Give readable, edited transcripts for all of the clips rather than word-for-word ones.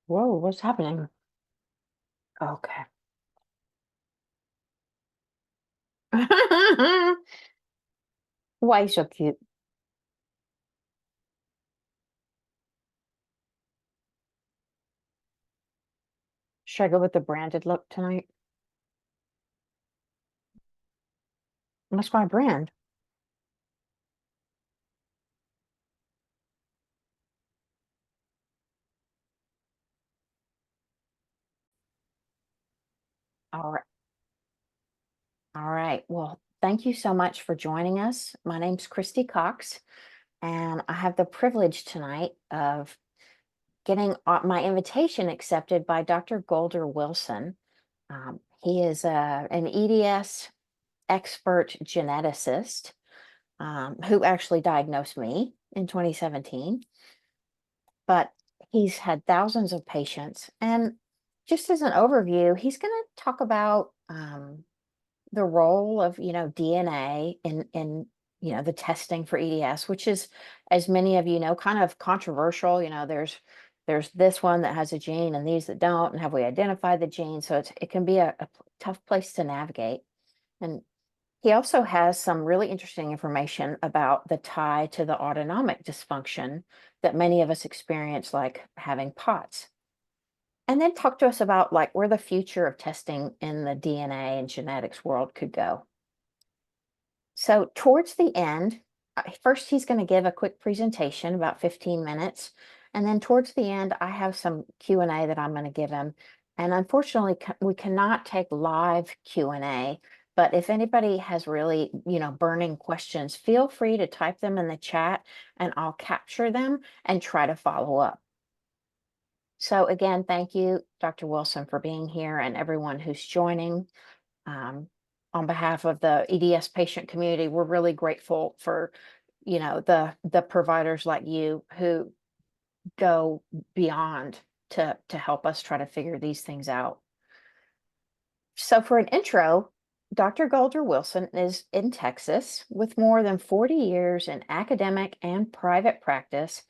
Whoa, what's happening? Okay. Why you so cute? Should I go with the branded look tonight? What's my brand? All right. All right. Well, thank you so much for joining us. My name's Christy Cox, and I have the privilege tonight of getting my invitation accepted by Dr. Golder Wilson. He is an EDS expert geneticist who actually diagnosed me in 2017. But he's had thousands of patients. And just as an overview, he's going to talk about the role of, DNA in the testing for EDS, which is, as many of you know, kind of controversial. There's this one that has a gene and these that don't, and have we identified the gene? So it can be a tough place to navigate. And he also has some really interesting information about the tie to the autonomic dysfunction that many of us experience, like having POTS. And then talk to us about like where the future of testing in the DNA and genetics world could go. So towards the end, first he's going to give a quick presentation, about 15 minutes. And then towards the end, I have some Q&A that I'm going to give him. And unfortunately, we cannot take live Q&A. But if anybody has really, burning questions, feel free to type them in the chat and I'll capture them and try to follow up. So again, thank you, Dr. Wilson, for being here and everyone who's joining. On behalf of the EDS patient community, we're really grateful for, the providers like you who go beyond to help us try to figure these things out. So for an intro, Dr. Golder Wilson is in Texas with more than 40 years in academic and private practice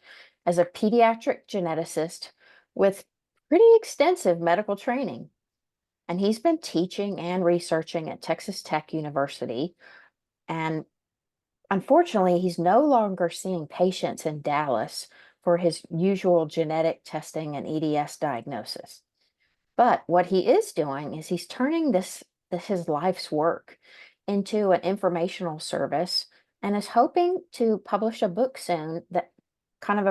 as a pediatric geneticist with pretty extensive medical training. And he's been teaching and researching at Texas Tech University. And unfortunately, he's no longer seeing patients in Dallas for his usual genetic testing and EDS diagnosis. But what he is doing is he's turning this his life's work into an informational service and is hoping to publish a book soon that kind of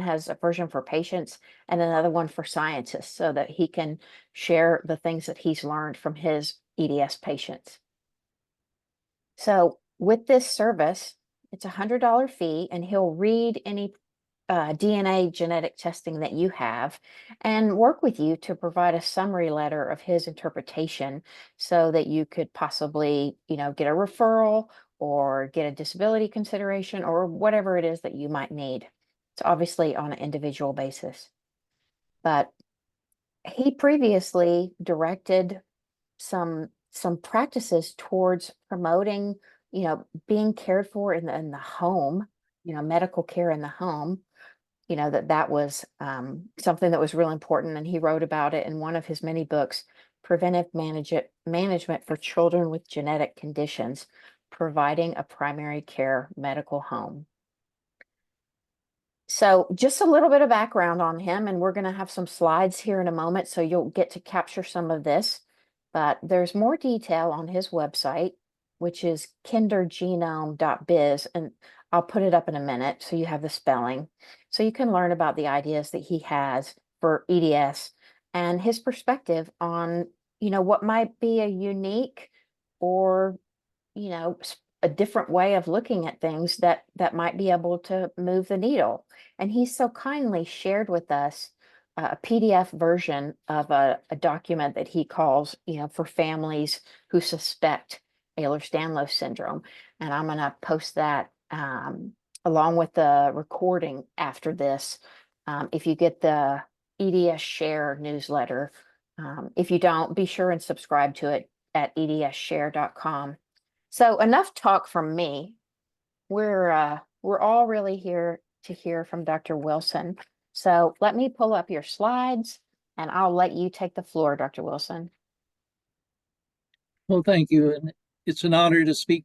has a version for patients and another one for scientists so that he can share the things that he's learned from his EDS patients. So with this service, it's $100 fee, and he'll read any DNA genetic testing that you have and work with you to provide a summary letter of his interpretation so that you could possibly, get a referral or get a disability consideration or whatever it is that you might need. It's obviously on an individual basis. But he previously directed some practices towards promoting, being cared for in the home, medical care in the home, that was something that was real important. And he wrote about it in one of his many books, Preventive Management for Children with Genetic Conditions, Providing a Primary Care Medical Home. So just a little bit of background on him, and we're going to have some slides here in a moment, so you'll get to capture some of this. But there's more detail on his website, which is kindergenome.biz, and I'll put it up in a minute so you have the spelling. So you can learn about the ideas that he has for EDS and his perspective on, what might be a unique or, a different way of looking at things that might be able to move the needle. And he's so kindly shared with us a PDF version of a document that he calls, for families who suspect Ehlers-Danlos syndrome. And I'm going to post that along with the recording after this. If you get the EDS Share newsletter, if you don't, be sure and subscribe to it at edsshare.com. So enough talk from me. We're all really here to hear from Dr. Wilson. So let me pull up your slides And I'll let you take the floor, Dr. Wilson. Well, thank you. And it's an honor to speak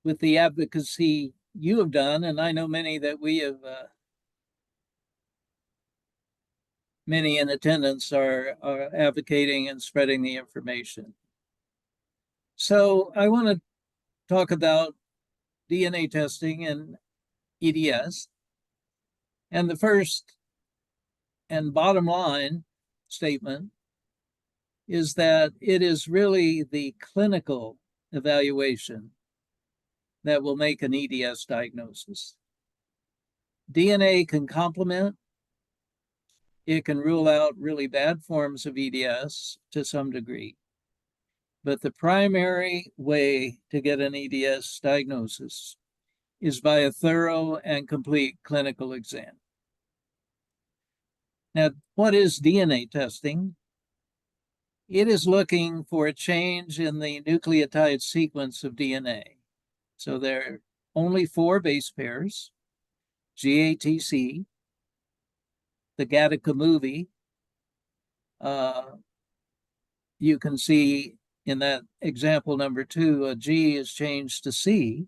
with the advocacy you have done. And I know many that we have, many in attendance are advocating and spreading the information. So I want to talk about DNA testing and EDS. And the first and bottom line statement is that it is really the clinical evaluation that will make an EDS diagnosis. DNA can complement, it can rule out really bad forms of EDS to some degree. But the primary way to get an EDS diagnosis is by a thorough and complete clinical exam. Now, what is DNA testing? It is looking for a change in the nucleotide sequence of DNA. So there are only 4 base pairs, GATC, the Gattaca movie. You can see in that example number 2, a G is changed to C,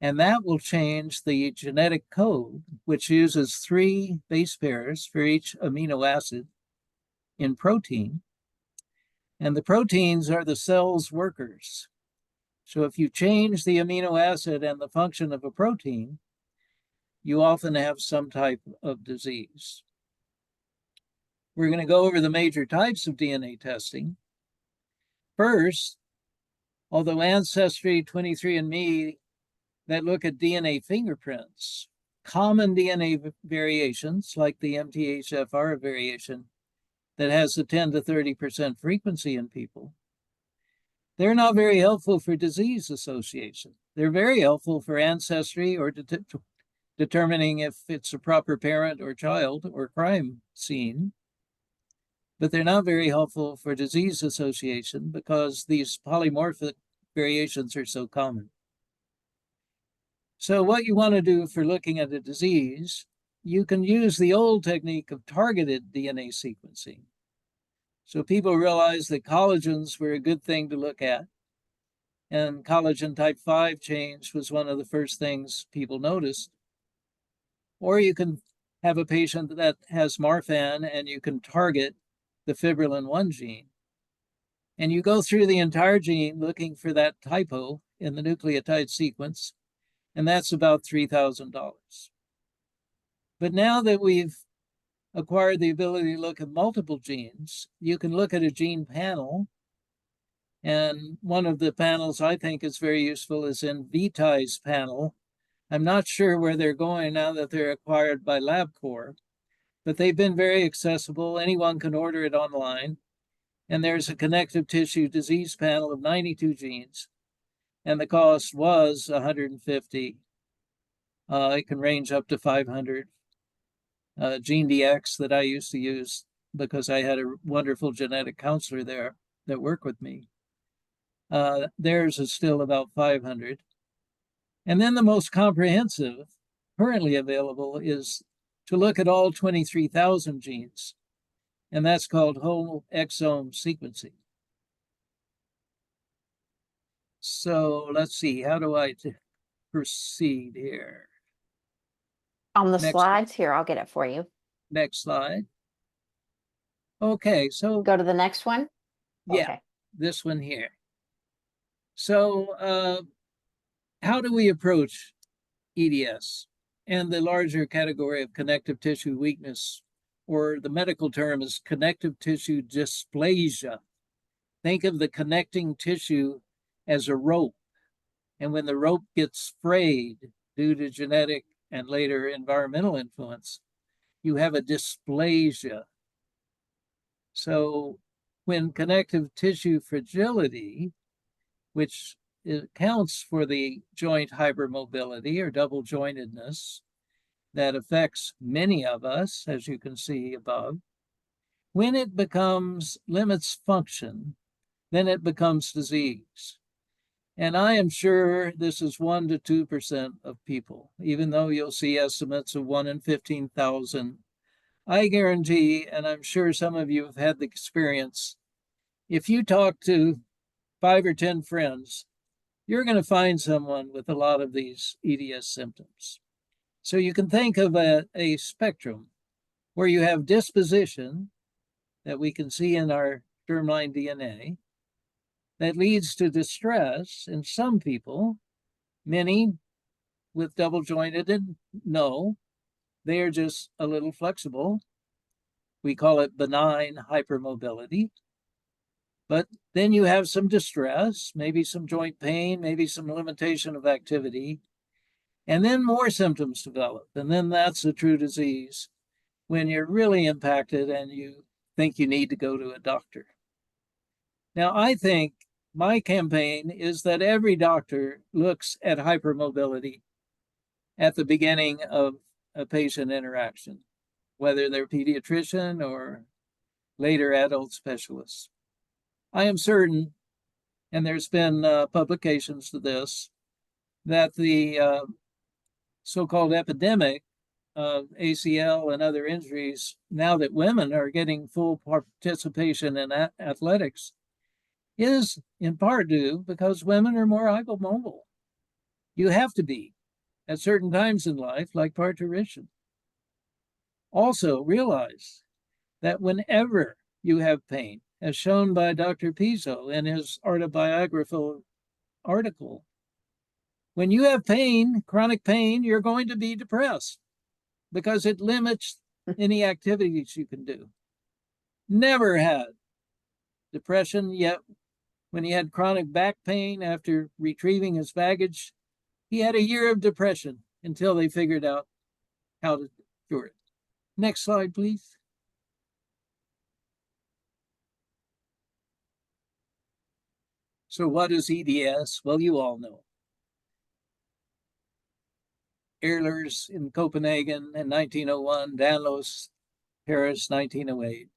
and that will change the genetic code, which uses 3 base pairs for each amino acid in protein. And the proteins are the cell's workers. So if you change the amino acid and the function of a protein, you often have some type of disease. We're going to go over the major types of DNA testing. First, although Ancestry, 23andMe, that look at DNA fingerprints, common DNA variations like the MTHFR variation that has a 10 to 30% frequency in people, they're not very helpful for disease association. They're very helpful for ancestry or determining if it's a proper parent or child or crime scene. But they're not very helpful for disease association because these polymorphic variations are so common. So what you want to do for looking at a disease, you can use the old technique of targeted DNA sequencing. So people realized that collagens were a good thing to look at. And collagen type 5 change was one of the first things people noticed. Or you can have a patient that has Marfan and you can target the fibrillin 1 gene. And you go through the entire gene looking for that typo in the nucleotide sequence, and that's about $3,000. But now that we've acquired the ability to look at multiple genes, you can look at a gene panel. And one of the panels I think is very useful is Invitae's panel. I'm not sure where they're going now that they're acquired by LabCorp, but they've been very accessible. Anyone can order it online. And there's a connective tissue disease panel of 92 genes. And the cost was $150. It can range up to $500. GeneDx that I used to use because I had a wonderful genetic counselor there that worked with me. Theirs is still about $500. And then the most comprehensive currently available is to look at all 23,000 genes, and that's called whole exome sequencing. So let's see, how do I proceed here? On the slides here, I'll get it for you. Next slide. Okay, so go to the next one. Yeah, okay. This one here. So how do we approach EDS and the larger category of connective tissue weakness, or the medical term is connective tissue dysplasia? Think of the connecting tissue as a rope. And when the rope gets frayed due to genetic and later environmental influence, you have a dysplasia. So when connective tissue fragility, which accounts for the joint hypermobility or double jointedness that affects many of us, as you can see above, when it limits function, then it becomes disease. And I am sure this is 1 to 2% of people, even though you'll see estimates of 1 in 15,000 I guarantee, and I'm sure some of you have had the experience, if you talk to 5 or 10 friends, you're going to find someone with a lot of these EDS symptoms. So you can think of a spectrum where you have disposition that we can see in our germline DNA that leads to distress in some people, many with double jointed and no, they are just a little flexible. We call it benign hypermobility. But then you have some distress, maybe some joint pain, maybe some limitation of activity, and then more symptoms develop. And then that's a true disease when you're really impacted and you think you need to go to a doctor. Now, I think my campaign is that every doctor looks at hypermobility at the beginning of a patient interaction, whether they're pediatrician or later adult specialists. I am certain, and there's been publications to this, that the so-called epidemic of ACL and other injuries, now that women are getting full participation in athletics, is in part due because women are more hypomobile. You have to be at certain times in life, like parturition. Also, realize that whenever you have pain, as shown by Dr. Pizzo in his autobiographical article, when you have pain, chronic pain, you're going to be depressed because it limits any activities you can do. Never had depression, yet when he had chronic back pain after retrieving his baggage, he had a year of depression until they figured out how to cure it. Next slide, please. So what is EDS? Well, you all know. Ehlers in Copenhagen in 1901, Danlos, Paris, 1908.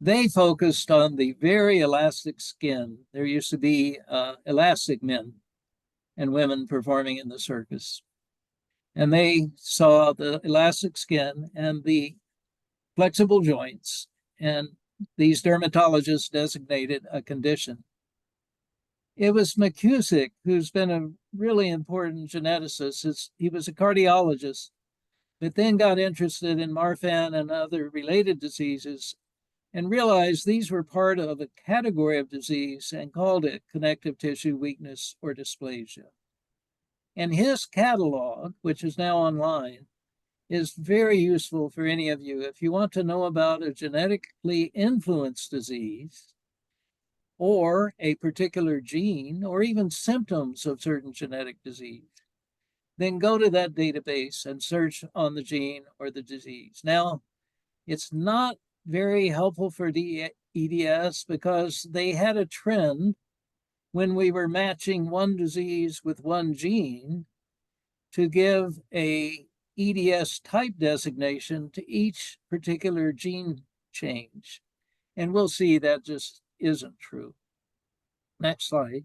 They focused on the very elastic skin. There used to be elastic men and women performing in the circus. And they saw the elastic skin and the flexible joints, and these dermatologists designated a condition. It was McCusick, who's been a really important geneticist. He was a cardiologist, but then got interested in Marfan and other related diseases and realized these were part of a category of disease and called it connective tissue weakness or dysplasia. And his catalog, which is now online, is very useful for any of you if you want to know about a genetically influenced disease or a particular gene or even symptoms of certain genetic disease. Then go to that database and search on the gene or the disease. Now, it's not very helpful for the EDS because they had a trend when we were matching one disease with one gene to give a EDS type designation to each particular gene change. And we'll see that just isn't true. Next slide.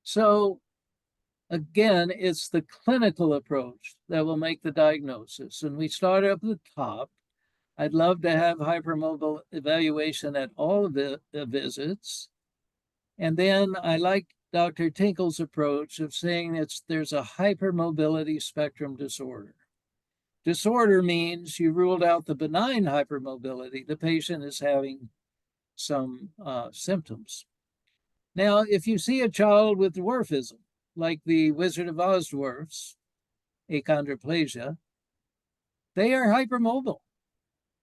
So again, it's the clinical approach that will make the diagnosis. And we start up at the top. I'd love to have hypermobile evaluation at all of the visits. And then I like Dr. Tinkle's approach of saying there's a hypermobility spectrum disorder. Disorder means you ruled out the benign hypermobility. The patient is having some symptoms. Now, if you see a child with dwarfism, like the Wizard of Oz dwarfs, achondroplasia, they are hypermobile.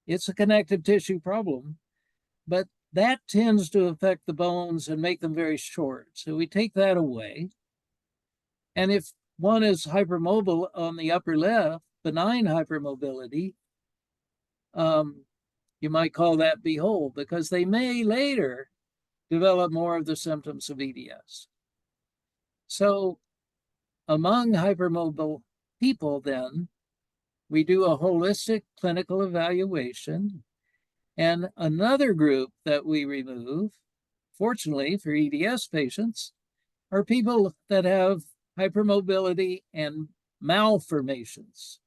It's a connective tissue problem, but that tends to affect the bones and make them very short. So we take that away. And if one is hypermobile on the upper left, benign hypermobility, you might call that behold, because they may later develop more of the symptoms of EDS. So among hypermobile people, then, we do a holistic clinical evaluation. And another group that we remove, fortunately for EDS patients, are people that have hypermobility and malformations.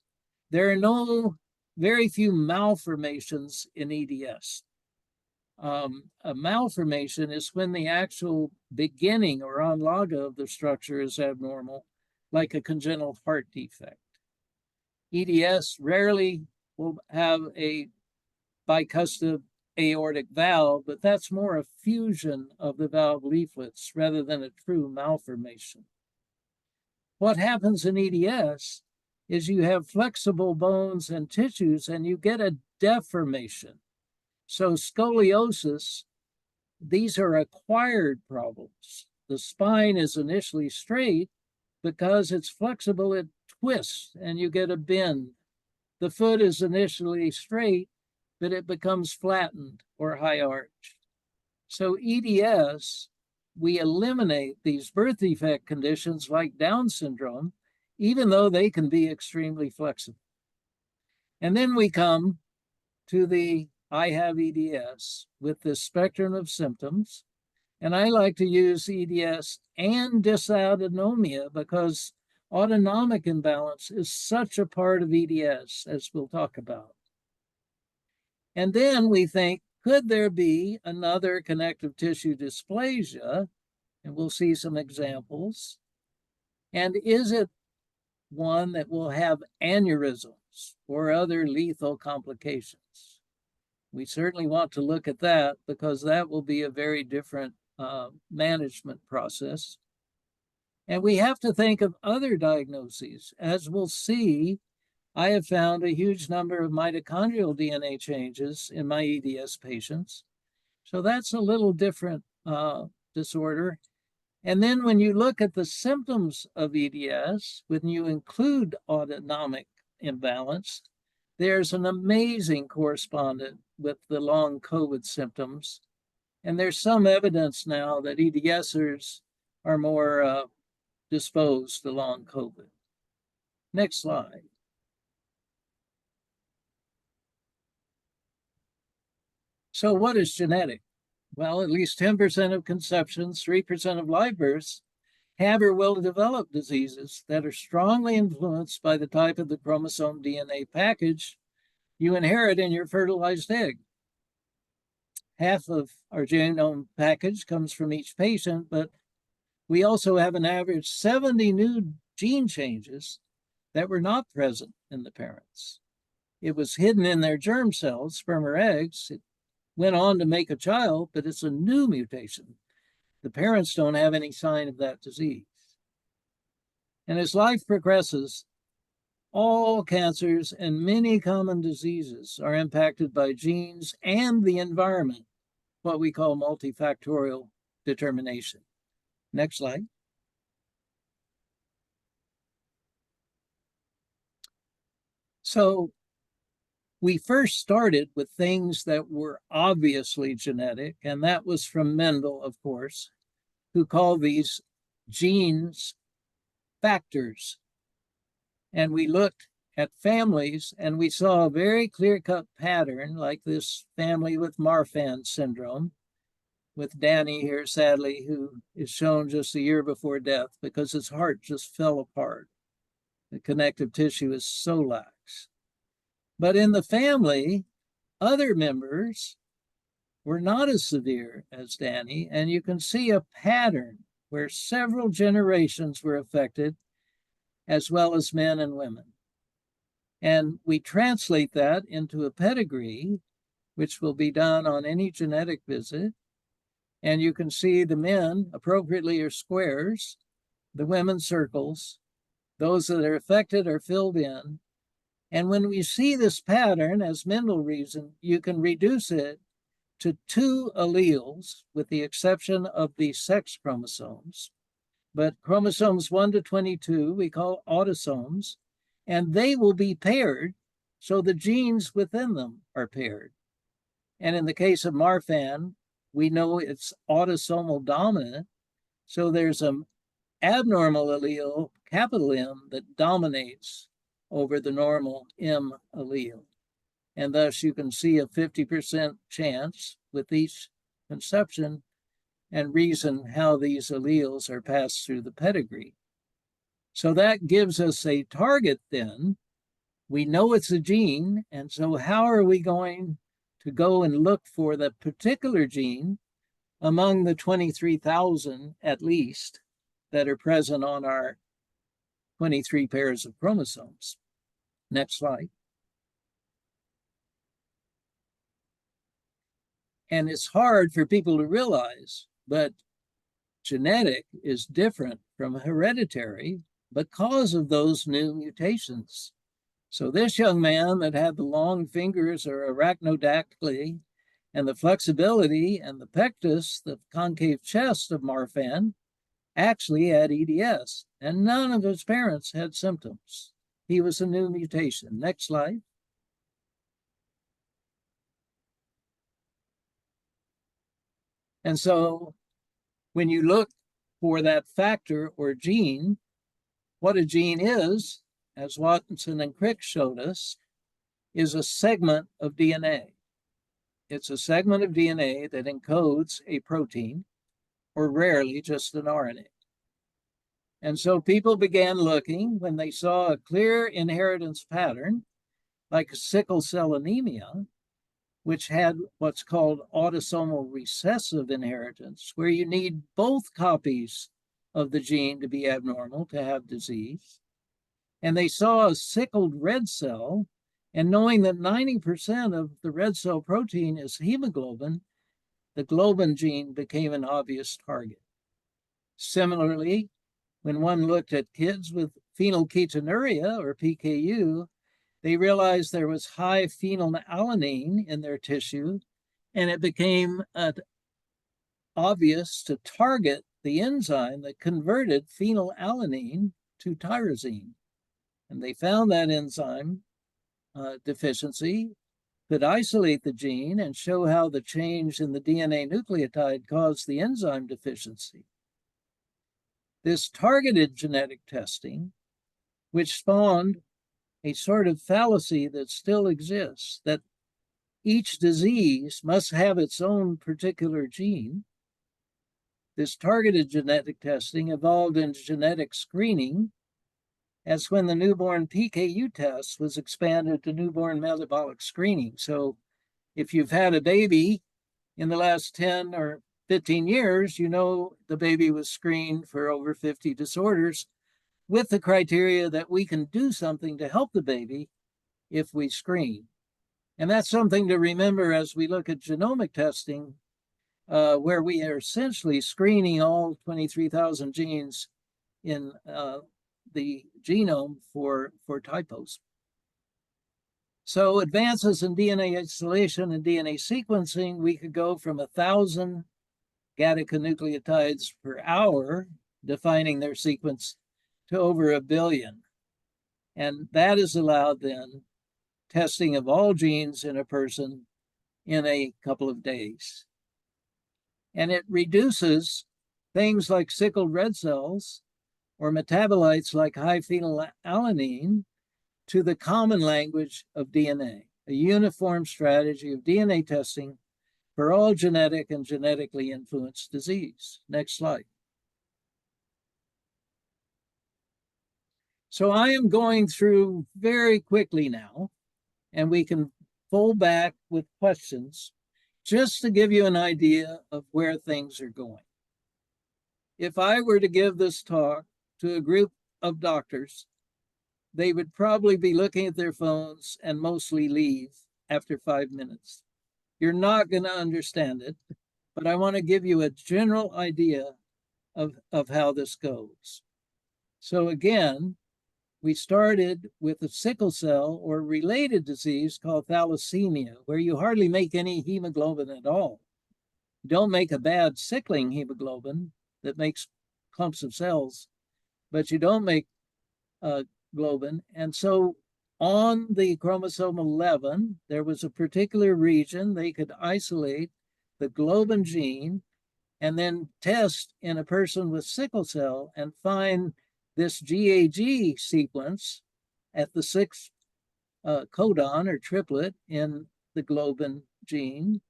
There are very few malformations in EDS. A malformation is when the actual beginning or onlaga of the structure is abnormal, like a congenital heart defect. EDS rarely will have a bicuspid aortic valve, but that's more a fusion of the valve leaflets rather than a true malformation. What happens in EDS is you have flexible bones and tissues and you get a deformation. So scoliosis, these are acquired problems. The spine is initially straight. Because it's flexible, it twists and you get a bend. The foot is initially straight, but it becomes flattened or high arched. So EDS, we eliminate these birth defect conditions like Down syndrome, even though they can be extremely flexible. And then we come to the I have EDS with this spectrum of symptoms. And I like to use EDS and dysautonomia because autonomic imbalance is such a part of EDS, as we'll talk about. And then we think, could there be another connective tissue dysplasia? And we'll see some examples. And is it one that will have aneurysms or other lethal complications? We certainly want to look at that because that will be a very different management process. And we have to think of other diagnoses. As we'll see, I have found a huge number of mitochondrial DNA changes in my EDS patients. So that's a little different disorder. And then when you look at the symptoms of EDS, when you include autonomic imbalance, there's an amazing correspondence with the long COVID symptoms. And there's some evidence now that EDSers are more disposed to long COVID. Next slide. So what is genetic? Well, at least 10% of conceptions, 3% of live births have or will develop diseases that are strongly influenced by the type of the chromosome DNA package you inherit in your fertilized egg. Half of our genome package comes from each patient, but we also have an average 70 new gene changes that were not present in the parents. It was hidden in their germ cells, sperm or eggs. It went on to make a child, but it's a new mutation. The parents don't have any sign of that disease. And as life progresses, all cancers and many common diseases are impacted by genes and the environment, what we call multifactorial determination. Next slide. So we first started with things that were obviously genetic, and that was from Mendel, of course, who called these genes factors. And we looked at families and we saw a very clear-cut pattern, like this family with Marfan syndrome, with Danny here, sadly, who is shown just a year before death because his heart just fell apart. The connective tissue is so lax. But in the family, other members were not as severe as Danny, and you can see a pattern where several generations were affected, as well as men and women. And we translate that into a pedigree, which will be done on any genetic visit. And you can see the men appropriately are squares, the women circles, those that are affected are filled in. And when we see this pattern, as Mendel reasoned, you can reduce it to 2 alleles, with the exception of the sex chromosomes. But chromosomes 1 to 22, we call autosomes, and they will be paired, so the genes within them are paired. And in the case of Marfan, we know it's autosomal dominant, so there's an abnormal allele, capital M, that dominates over the normal M allele. And thus you can see a 50% chance with each conception and reason how these alleles are passed through the pedigree. So that gives us a target then. We know it's a gene, and so how are we going to go and look for the particular gene among the 23,000 at least that are present on our 23 pairs of chromosomes? Next slide. And it's hard for people to realize, but genetic is different from hereditary because of those new mutations. So this young man that had the long fingers or arachnodactyly and the flexibility and the pectus, the concave chest of Marfan, actually had EDS, and none of his parents had symptoms. He was a new mutation. Next slide. And so when you look for that factor or gene, what a gene is, as Watson and Crick showed us, is a segment of DNA. It's a segment of DNA that encodes a protein, or rarely just an RNA. And so people began looking when they saw a clear inheritance pattern, like sickle cell anemia, which had what's called autosomal recessive inheritance, where you need both copies of the gene to be abnormal to have disease. And they saw a sickled red cell, and knowing that 90% of the red cell protein is hemoglobin, the globin gene became an obvious target. Similarly, when one looked at kids with phenylketonuria, or PKU, they realized there was high phenylalanine in their tissue, and it became obvious to target the enzyme that converted phenylalanine to tyrosine. And they found that enzyme deficiency could isolate the gene and show how the change in the DNA nucleotide caused the enzyme deficiency. This targeted genetic testing, which spawned a sort of fallacy that still exists, that each disease must have its own particular gene. This targeted genetic testing evolved into genetic screening, as when the newborn PKU test was expanded to newborn metabolic screening. So if you've had a baby in the last 10 or 15 years, you know the baby was screened for over 50 disorders, with the criteria that we can do something to help the baby if we screen. And that's something to remember as we look at genomic testing, where we are essentially screening all 23,000 genes in the genome for typos. So advances in DNA isolation and DNA sequencing, we could go from 1,000 Gattaca nucleotides per hour, defining their sequence, to over 1 billion. And that has allowed then testing of all genes in a person in a couple of days. And it reduces things like sickled red cells or metabolites like high phenylalanine to the common language of DNA, a uniform strategy of DNA testing for all genetic and genetically influenced disease. Next slide. So I am going through very quickly now, and we can pull back with questions just to give you an idea of where things are going. If I were to give this talk to a group of doctors, they would probably be looking at their phones and mostly leave after 5 minutes. You're not going to understand it, but I want to give you a general idea of how this goes. So again, we started with a sickle cell or related disease called thalassemia, where you hardly make any hemoglobin at all. You don't make a bad sickling hemoglobin that makes clumps of cells, but you don't make globin. And so on the chromosome 11, there was a particular region they could isolate the globin gene and then test in a person with sickle cell and find this GAG sequence at the 6th codon or triplet in the globin gene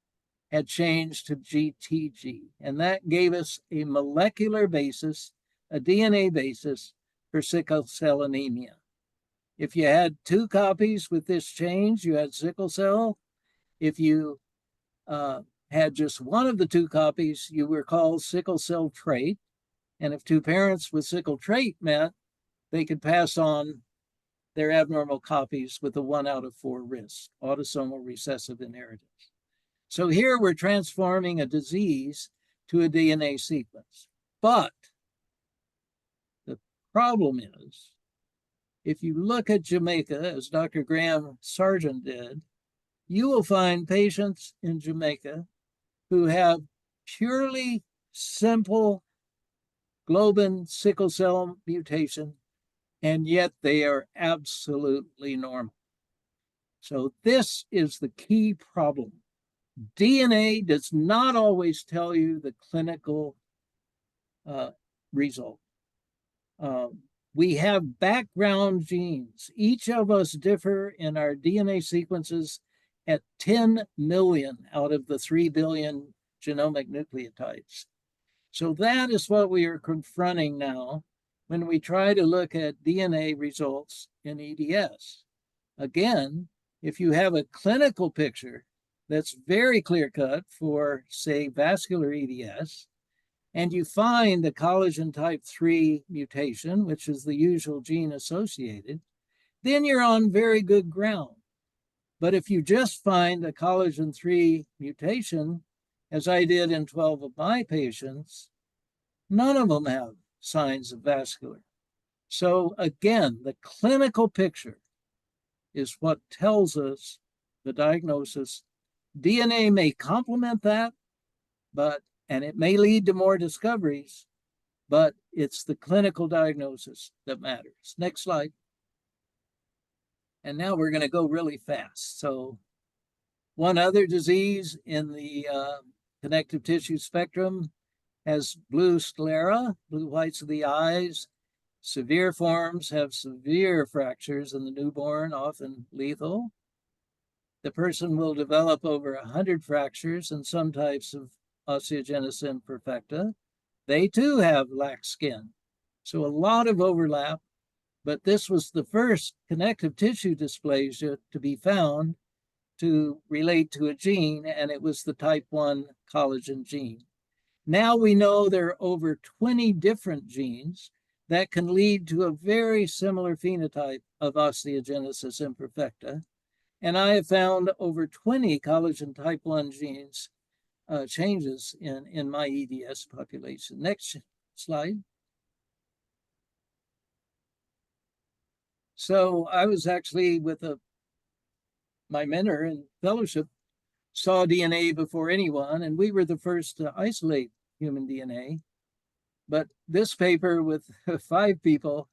had changed to GTG. And that gave us a molecular basis, a DNA basis for sickle cell anemia. If you had 2 copies with this change, you had sickle cell. If you had just one of the 2 copies, you were called sickle cell trait. And if 2 parents with sickle trait met, they could pass on their abnormal copies with a 1 out of 4 risk, autosomal recessive inheritance. So here we're transforming a disease to a DNA sequence. But the problem is, if you look at Jamaica, as Dr. Graham Sargent did, you will find patients in Jamaica who have purely simple globin sickle cell mutation, and yet they are absolutely normal. So this is the key problem. DNA does not always tell you the clinical result. We have background genes. Each of us differ in our DNA sequences at 10 million out of the 3 billion genomic nucleotides. So that is what we are confronting now when we try to look at DNA results in EDS. Again, if you have a clinical picture that's very clear-cut for, say, vascular EDS, and you find the collagen type 3 mutation, which is the usual gene associated, then you're on very good ground. But if you just find a collagen 3 mutation, as I did in 12 of my patients, none of them have signs of vascular. So again, the clinical picture is what tells us the diagnosis. DNA may complement that, and it may lead to more discoveries, but it's the clinical diagnosis that matters. Next slide. And now we're going to go really fast. So one other disease in the connective tissue spectrum has blue sclera, blue whites of the eyes. Severe forms have severe fractures in the newborn, often lethal. The person will develop over 100 fractures and some types of osteogenesis imperfecta. They too have lax skin. So a lot of overlap, but this was the first connective tissue dysplasia to be found to relate to a gene, and it was the type 1 collagen gene. Now we know there are over 20 different genes that can lead to a very similar phenotype of osteogenesis imperfecta. And I have found over 20 collagen type 1 genes changes in my EDS population. Next slide. So I was actually with my mentor in fellowship, saw DNA before anyone, and we were the first to isolate human DNA. But this paper with 5 people,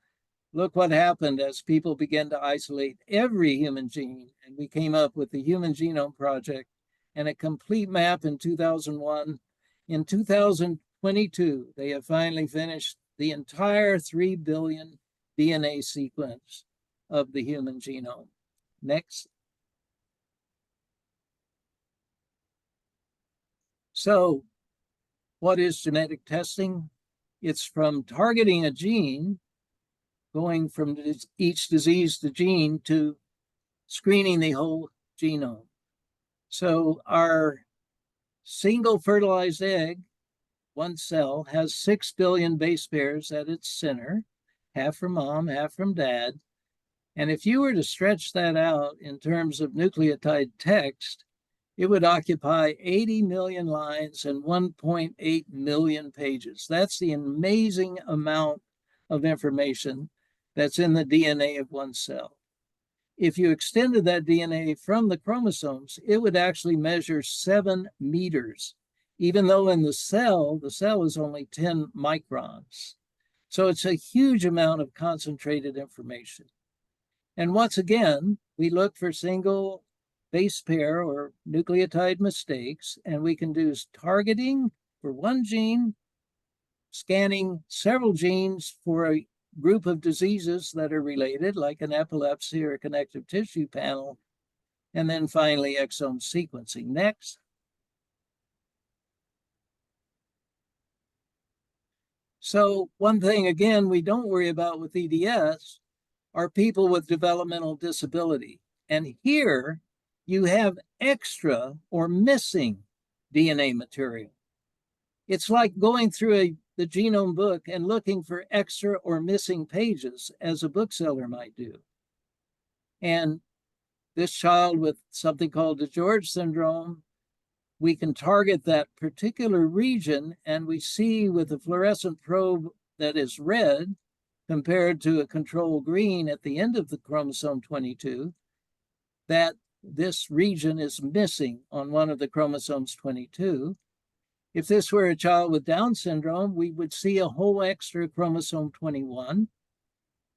look what happened as people began to isolate every human gene. And we came up with the Human Genome Project and a complete map in 2001. In 2022, they have finally finished the entire 3 billion DNA sequence of the human genome. Next. So what is genetic testing? It's from targeting a gene, going from each disease to gene, to screening the whole genome. So our single fertilized egg, one cell, has 6 billion base pairs at its center, half from mom, half from dad. And if you were to stretch that out in terms of nucleotide text, it would occupy 80 million lines and 1.8 million pages. That's the amazing amount of information that's in the DNA of one cell. If you extended that DNA from the chromosomes, it would actually measure 7 meters, even though in the cell is only 10 microns. So it's a huge amount of concentrated information. And once again, we look for single base pair or nucleotide mistakes, and we can do targeting for one gene, scanning several genes for a group of diseases that are related, like an epilepsy or a connective tissue panel, and then finally exome sequencing. Next. So one thing, again, we don't worry about with EDS are people with developmental disability. And here you have extra or missing DNA material. It's like going through the genome book and looking for extra or missing pages, as a bookseller might do. And this child with something called DeGeorge syndrome, we can target that particular region, and we see with a fluorescent probe that is red compared to a control green at the end of the chromosome 22, that this region is missing on one of the chromosomes 22. If this were a child with Down syndrome, we would see a whole extra chromosome 21.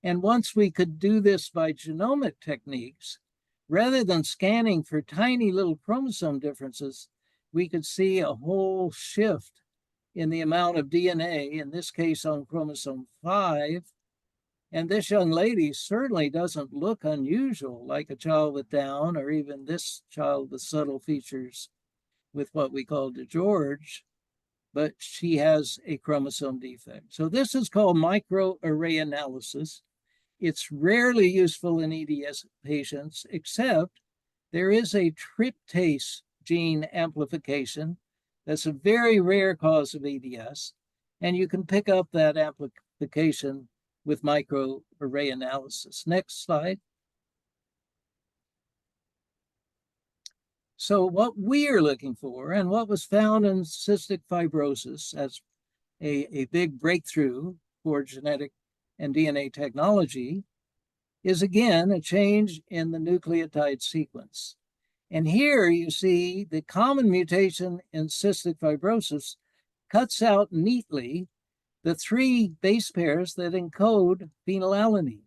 And once we could do this by genomic techniques, rather than scanning for tiny little chromosome differences, we could see a whole shift in the amount of DNA, in this case on chromosome 5. And this young lady certainly doesn't look unusual, like a child with Down, or even this child with subtle features with what we call DeGeorge, but she has a chromosome defect. So this is called microarray analysis. It's rarely useful in EDS patients, except there is a tryptase gene amplification. That's a very rare cause of EDS, and you can pick up that amplification with microarray analysis. Next slide. So what we are looking for, and what was found in cystic fibrosis as a big breakthrough for genetic and DNA technology, is again a change in the nucleotide sequence. And here you see the common mutation in cystic fibrosis cuts out neatly the 3 base pairs that encode phenylalanine.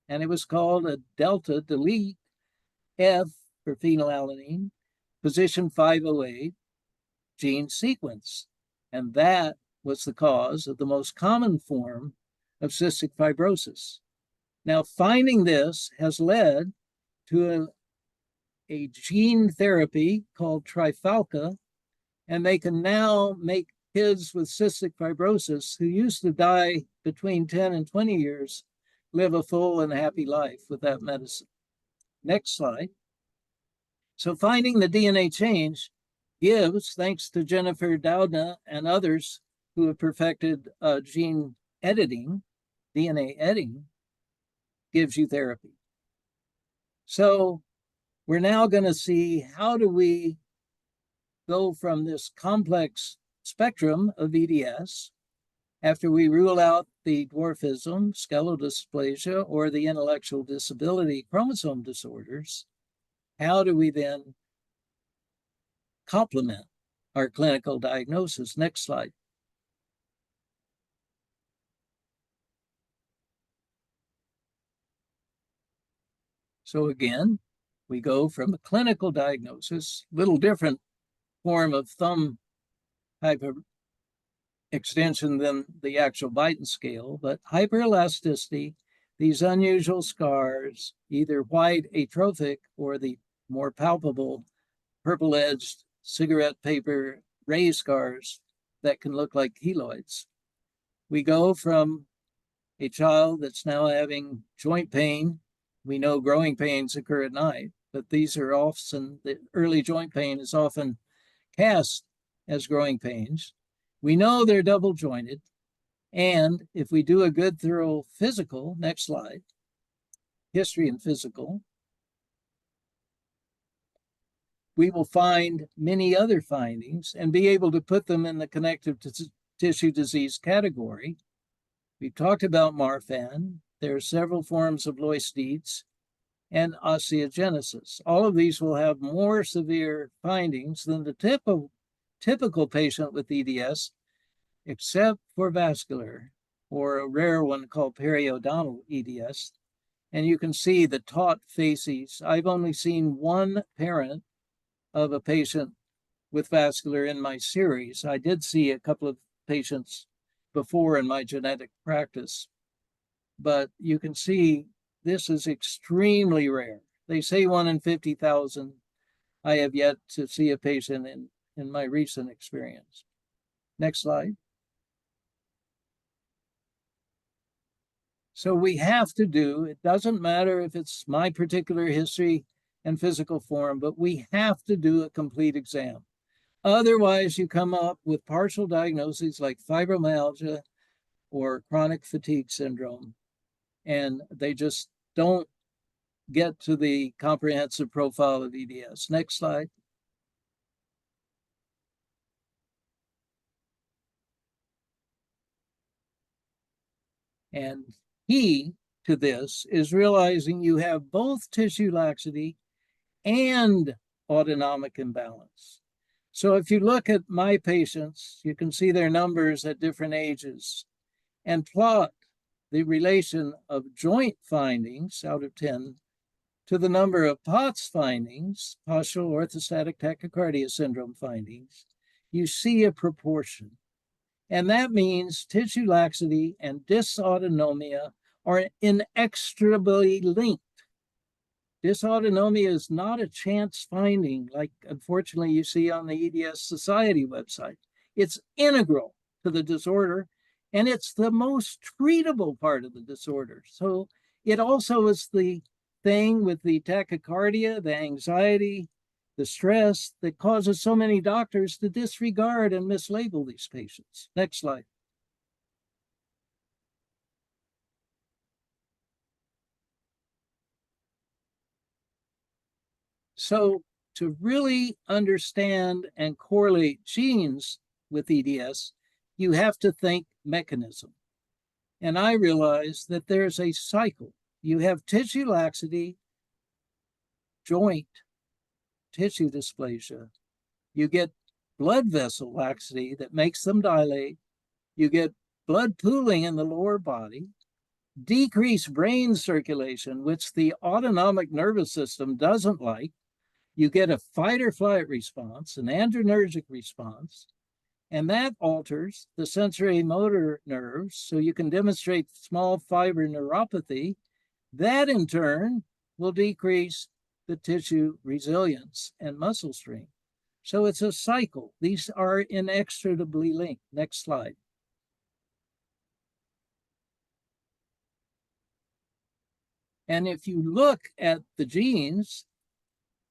And it was called a delta delete F for phenylalanine, position 508 gene sequence. And that was the cause of the most common form of cystic fibrosis. Now, finding this has led to a gene therapy called Trifalca, and they can now make kids with cystic fibrosis who used to die between 10 and 20 years live a full and happy life with that medicine. Next slide. So finding the DNA change gives, thanks to Jennifer Doudna and others who have perfected gene editing, DNA editing, gives you therapy. So we're now going to see, how do we go from this complex spectrum of EDS, after we rule out the dwarfism, skeletal dysplasia, or the intellectual disability chromosome disorders, how do we then complement our clinical diagnosis? Next slide. So again, we go from a clinical diagnosis, little different form of thumb type of extension than the actual Beighton scale, but hyperelasticity, these unusual scars, either white atrophic or the more palpable purple-edged cigarette paper ray scars that can look like keloids. We go from a child that's now having joint pain. We know growing pains occur at night, but these are often, the early joint pain is often cast as growing pains. We know they're double jointed. And if we do a good, thorough physical, next slide, history and physical, we will find many other findings and be able to put them in the connective tissue disease category. We've talked about Marfan. There are several forms of Lois-Dietz and osteogenesis. All of these will have more severe findings than the typical patient with EDS, except for vascular, or a rare one called periodontal EDS. And you can see the taut facies. I've only seen one parent of a patient with vascular in my series. I did see a couple of patients before in my genetic practice, but you can see this is extremely rare. They say 1 in 50,000. I have yet to see a patient in my recent experience. Next slide. So we have to do, it doesn't matter if it's my particular history and physical form, but we have to do a complete exam. Otherwise, you come up with partial diagnoses like fibromyalgia or chronic fatigue syndrome, and they just don't get to the comprehensive profile of EDS. Next slide. And key to this is realizing you have both tissue laxity and autonomic imbalance. So if you look at my patients, you can see their numbers at different ages and plot the relation of joint findings out of 10 to the number of POTS findings, postural orthostatic tachycardia syndrome findings. You see a proportion. And that means tissue laxity and dysautonomia are inextricably linked. Dysautonomia is not a chance finding like, unfortunately, you see on the EDS Society website. It's integral to the disorder, and it's the most treatable part of the disorder. So it also is the thing with the tachycardia, the anxiety, the stress that causes so many doctors to disregard and mislabel these patients. Next slide. So to really understand and correlate genes with EDS, you have to think mechanism. And I realized that there's a cycle. You have tissue laxity, joint tissue dysplasia. You get blood vessel laxity that makes them dilate. You get blood pooling in the lower body, decreased brain circulation, which the autonomic nervous system doesn't like. You get a fight or flight response, an adrenergic response, and that alters the sensory motor nerves so you can demonstrate small fiber neuropathy. That in turn will decrease the tissue resilience and muscle strength. So it's a cycle. These are inextricably linked. Next slide. And if you look at the genes,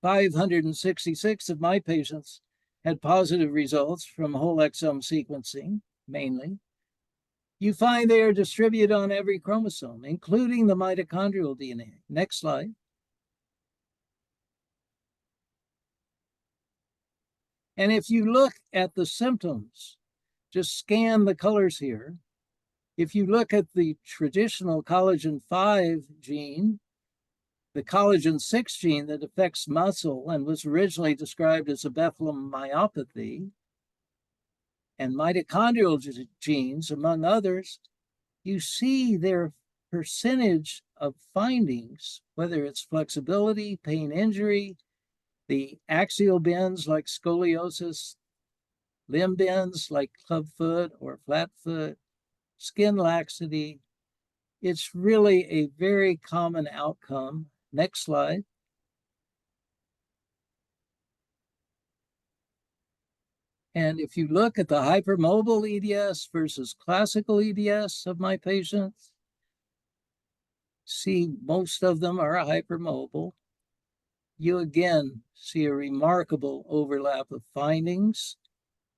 566 of my patients had positive results from whole exome sequencing, mainly. You find they are distributed on every chromosome, including the mitochondrial DNA. Next slide. And if you look at the symptoms, just scan the colors here. If you look at the traditional collagen 5 gene, the collagen 6 gene that affects muscle and was originally described as a Bethlehem myopathy, and mitochondrial genes, among others, you see their percentage of findings, whether it's flexibility, pain injury, the axial bends like scoliosis, limb bends like clubfoot or flatfoot, skin laxity. It's really a very common outcome. Next slide. And if you look at the hypermobile EDS versus classical EDS of my patients, see most of them are hypermobile. You again see a remarkable overlap of findings.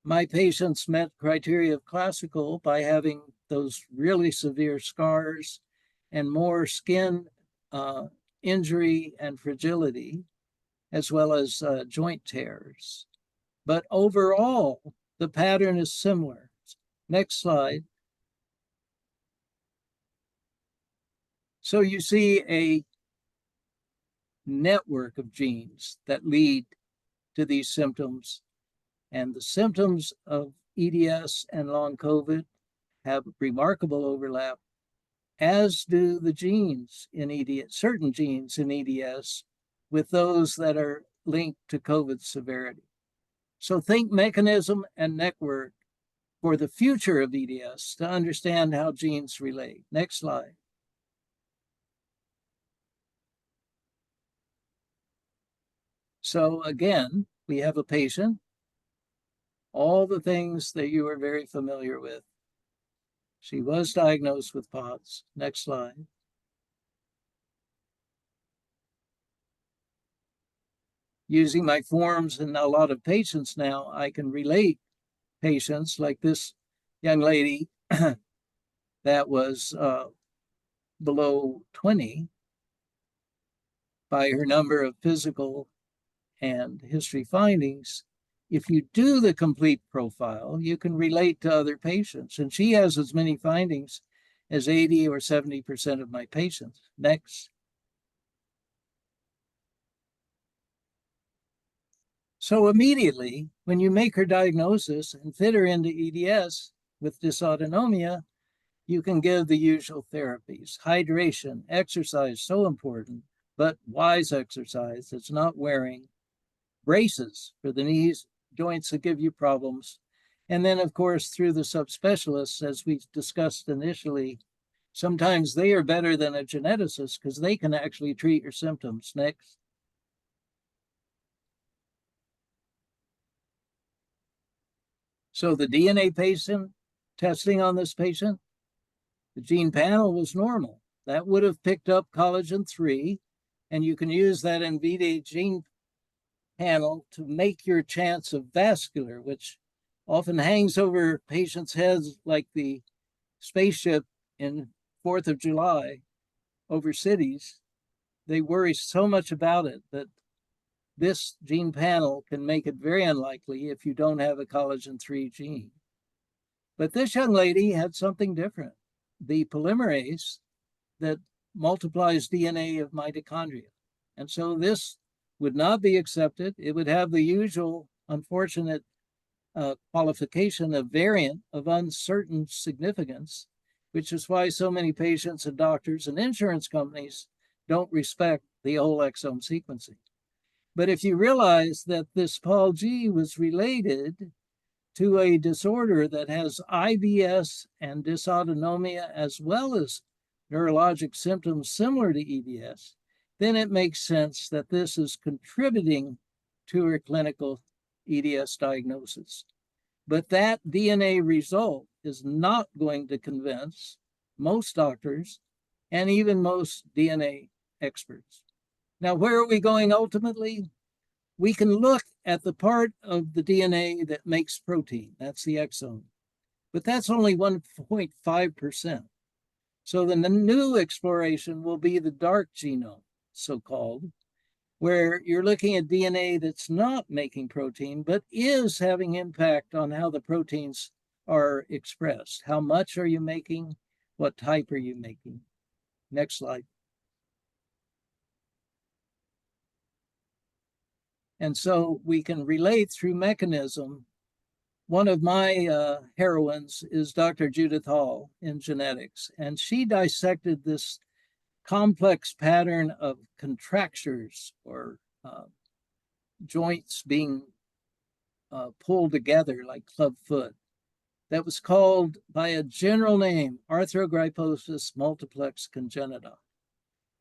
My patients met criteria of classical by having those really severe scars and more skin injury and fragility, as well as joint tears. But overall, the pattern is similar. Next slide. So you see a network of genes that lead to these symptoms, and the symptoms of EDS and long COVID have remarkable overlap, as do the genes in EDS, certain genes in EDS, with those that are linked to COVID severity. So think mechanism and network for the future of EDS to understand how genes relate. Next slide. So again, we have a patient, all the things that you are very familiar with. She was diagnosed with POTS. Next slide. Using my forms and a lot of patients now, I can relate patients like this young lady that was below 20 by her number of physical and history findings. If you do the complete profile, you can relate to other patients. And she has as many findings as 80 or 70% of my patients. Next. So immediately, when you make her diagnosis and fit her into EDS with dysautonomia, you can give the usual therapies. Hydration, exercise, so important, but wise exercise. It's not wearing. Braces for the knees, joints that give you problems. And then, of course, through the subspecialists, as we discussed initially, sometimes they are better than a geneticist because they can actually treat your symptoms. Next. So the DNA patient, testing on this patient, the gene panel was normal. That would have picked up collagen 3, and you can use that NVD gene panel to make your chance of vascular, which often hangs over patients' heads like the spaceship in 4th of July over cities. They worry so much about it that this gene panel can make it very unlikely if you don't have a collagen 3 gene. But this young lady had something different. The polymerase that multiplies DNA of mitochondria. And so this would not be accepted. It would have the usual unfortunate qualification of variant of uncertain significance, which is why so many patients and doctors and insurance companies don't respect the whole exome sequencing. But if you realize that this Paul G was related to a disorder that has IBS and dysautonomia as well as neurologic symptoms similar to EDS, then it makes sense that this is contributing to her clinical EDS diagnosis. But that DNA result is not going to convince most doctors and even most DNA experts. Now, where are we going ultimately? We can look at the part of the DNA that makes protein. That's the exome. But that's only 1.5%. So the new exploration will be the dark genome, so-called, where you're looking at DNA that's not making protein, but is having impact on how the proteins are expressed. How much are you making? What type are you making? Next slide. And so we can relate through mechanism. One of my heroines is Dr. Judith Hall in genetics, and she dissected this complex pattern of contractures or joints being pulled together like club foot. That was called by a general name, arthrogryposis multiplex congenita.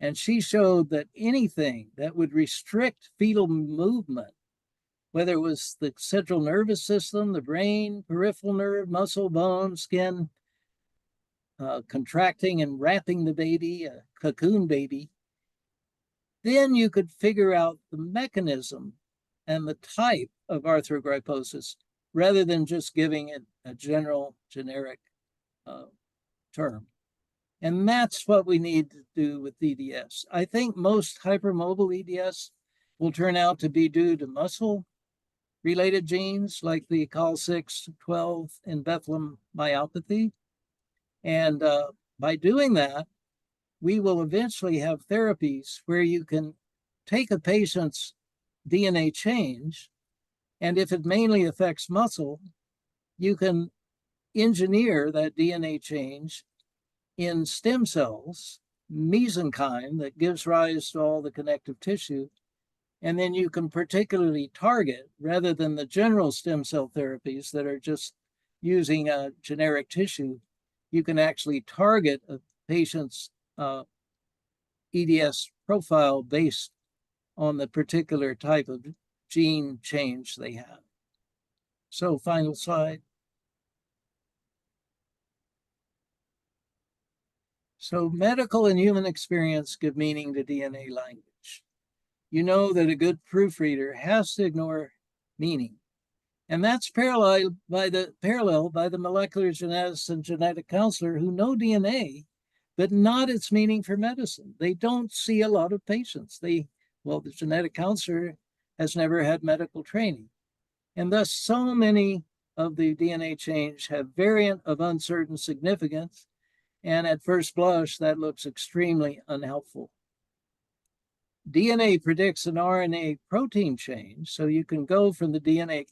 And she showed that anything that would restrict fetal movement, whether it was the central nervous system, the brain, peripheral nerve, muscle, bone, skin, contracting and wrapping the baby, a cocoon baby, then you could figure out the mechanism and the type of arthrogryposis rather than just giving it a general, generic term. And that's what we need to do with EDS. I think most hypermobile EDS will turn out to be due to muscle-related genes like the COL6, 12, and Bethlehem myopathy. And by doing that, we will eventually have therapies where you can take a patient's DNA change, and if it mainly affects muscle, you can engineer that DNA change in stem cells, mesenchyme that gives rise to all the connective tissue, and then you can particularly target, rather than the general stem cell therapies that are just using a generic tissue, you can actually target a patient's EDS profile based on the particular type of gene change they have. So final slide. So medical and human experience give meaning to DNA language. You know that a good proofreader has to ignore meaning. And that's paralleled by the molecular geneticists and genetic counselor who know DNA, but not its meaning for medicine. They don't see a lot of patients. The genetic counselor has never had medical training. And thus, so many of the DNA change have variant of uncertain significance. And at first blush, that looks extremely unhelpful. DNA predicts an RNA protein change, so you can go from the DNA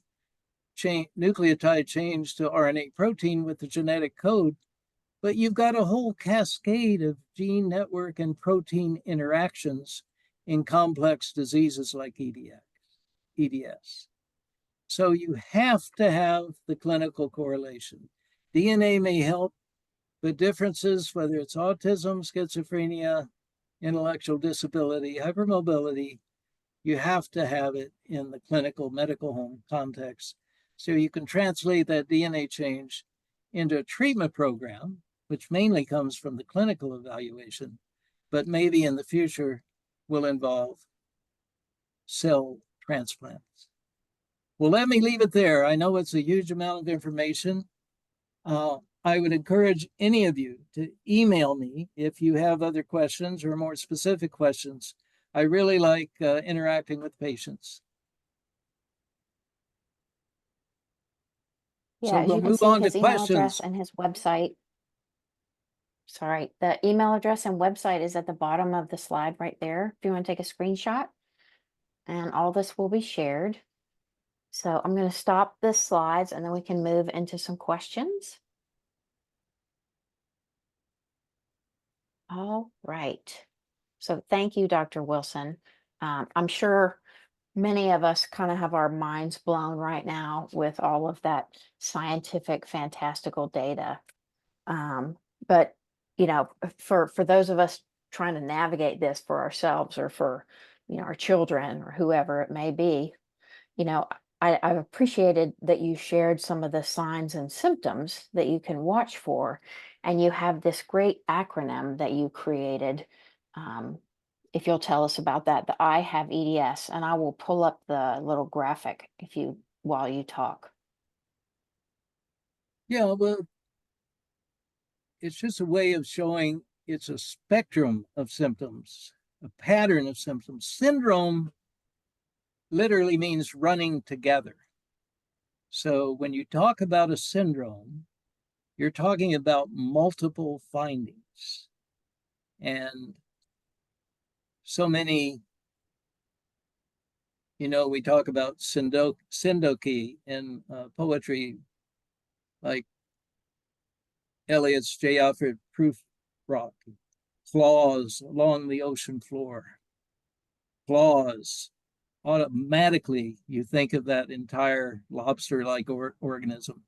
nucleotide change to RNA protein with the genetic code, but you've got a whole cascade of gene network and protein interactions in complex diseases like EDS. So you have to have the clinical correlation. DNA may help, but differences, whether it's autism, schizophrenia, intellectual disability, hypermobility, you have to have it in the clinical medical home context. So you can translate that DNA change into a treatment program, which mainly comes from the clinical evaluation, but maybe in the future will involve cell transplants. Well, let me leave it there. I know it's a huge amount of information. I would encourage any of you to email me if you have other questions or more specific questions. I really like interacting with patients. Yeah, So as we'll you can move see, on to his email address questions. and his website. Sorry, the email address and website is at the bottom of the slide right there. If you want to take a screenshot, and all this will be shared. So I'm going to stop the slides and then we can move into some questions. All right. So thank you, Dr. Wilson. I'm sure many of us kind of have our minds blown right now with all of that scientific, fantastical data. But you know, for those of us trying to navigate this for ourselves or for our children or whoever it may be, I've appreciated that you shared some of the signs and symptoms that you can watch for, and you have this great acronym that you created. Um, if you'll tell us about that, the I have EDS, and I will pull up the little graphic while you talk. Yeah, well, it's just a way of showing it's a spectrum of symptoms, a pattern of symptoms. Syndrome literally means running together. So when you talk about a syndrome, you're talking about multiple findings. And so many, we talk about syndoky in poetry, like Eliot's J. Alfred Prufrock, claws along the ocean floor, claws. Automatically, you think of that entire lobster-like organism.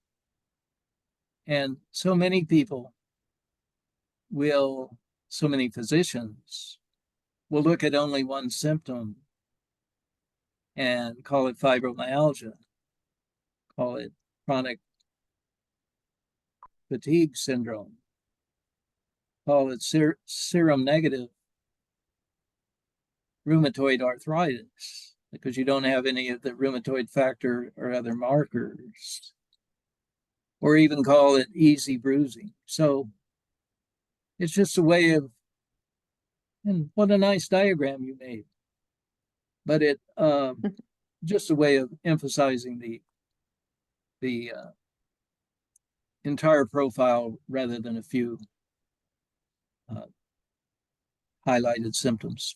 And so many people so many physicians will look at only one symptom and call it fibromyalgia, call it chronic fatigue syndrome, call it serum negative rheumatoid arthritis, because you don't have any of the rheumatoid factor or other markers, or even call it easy bruising. So it's just a way of, and what a nice diagram you made. But it just a way of emphasizing the entire profile rather than a few highlighted symptoms.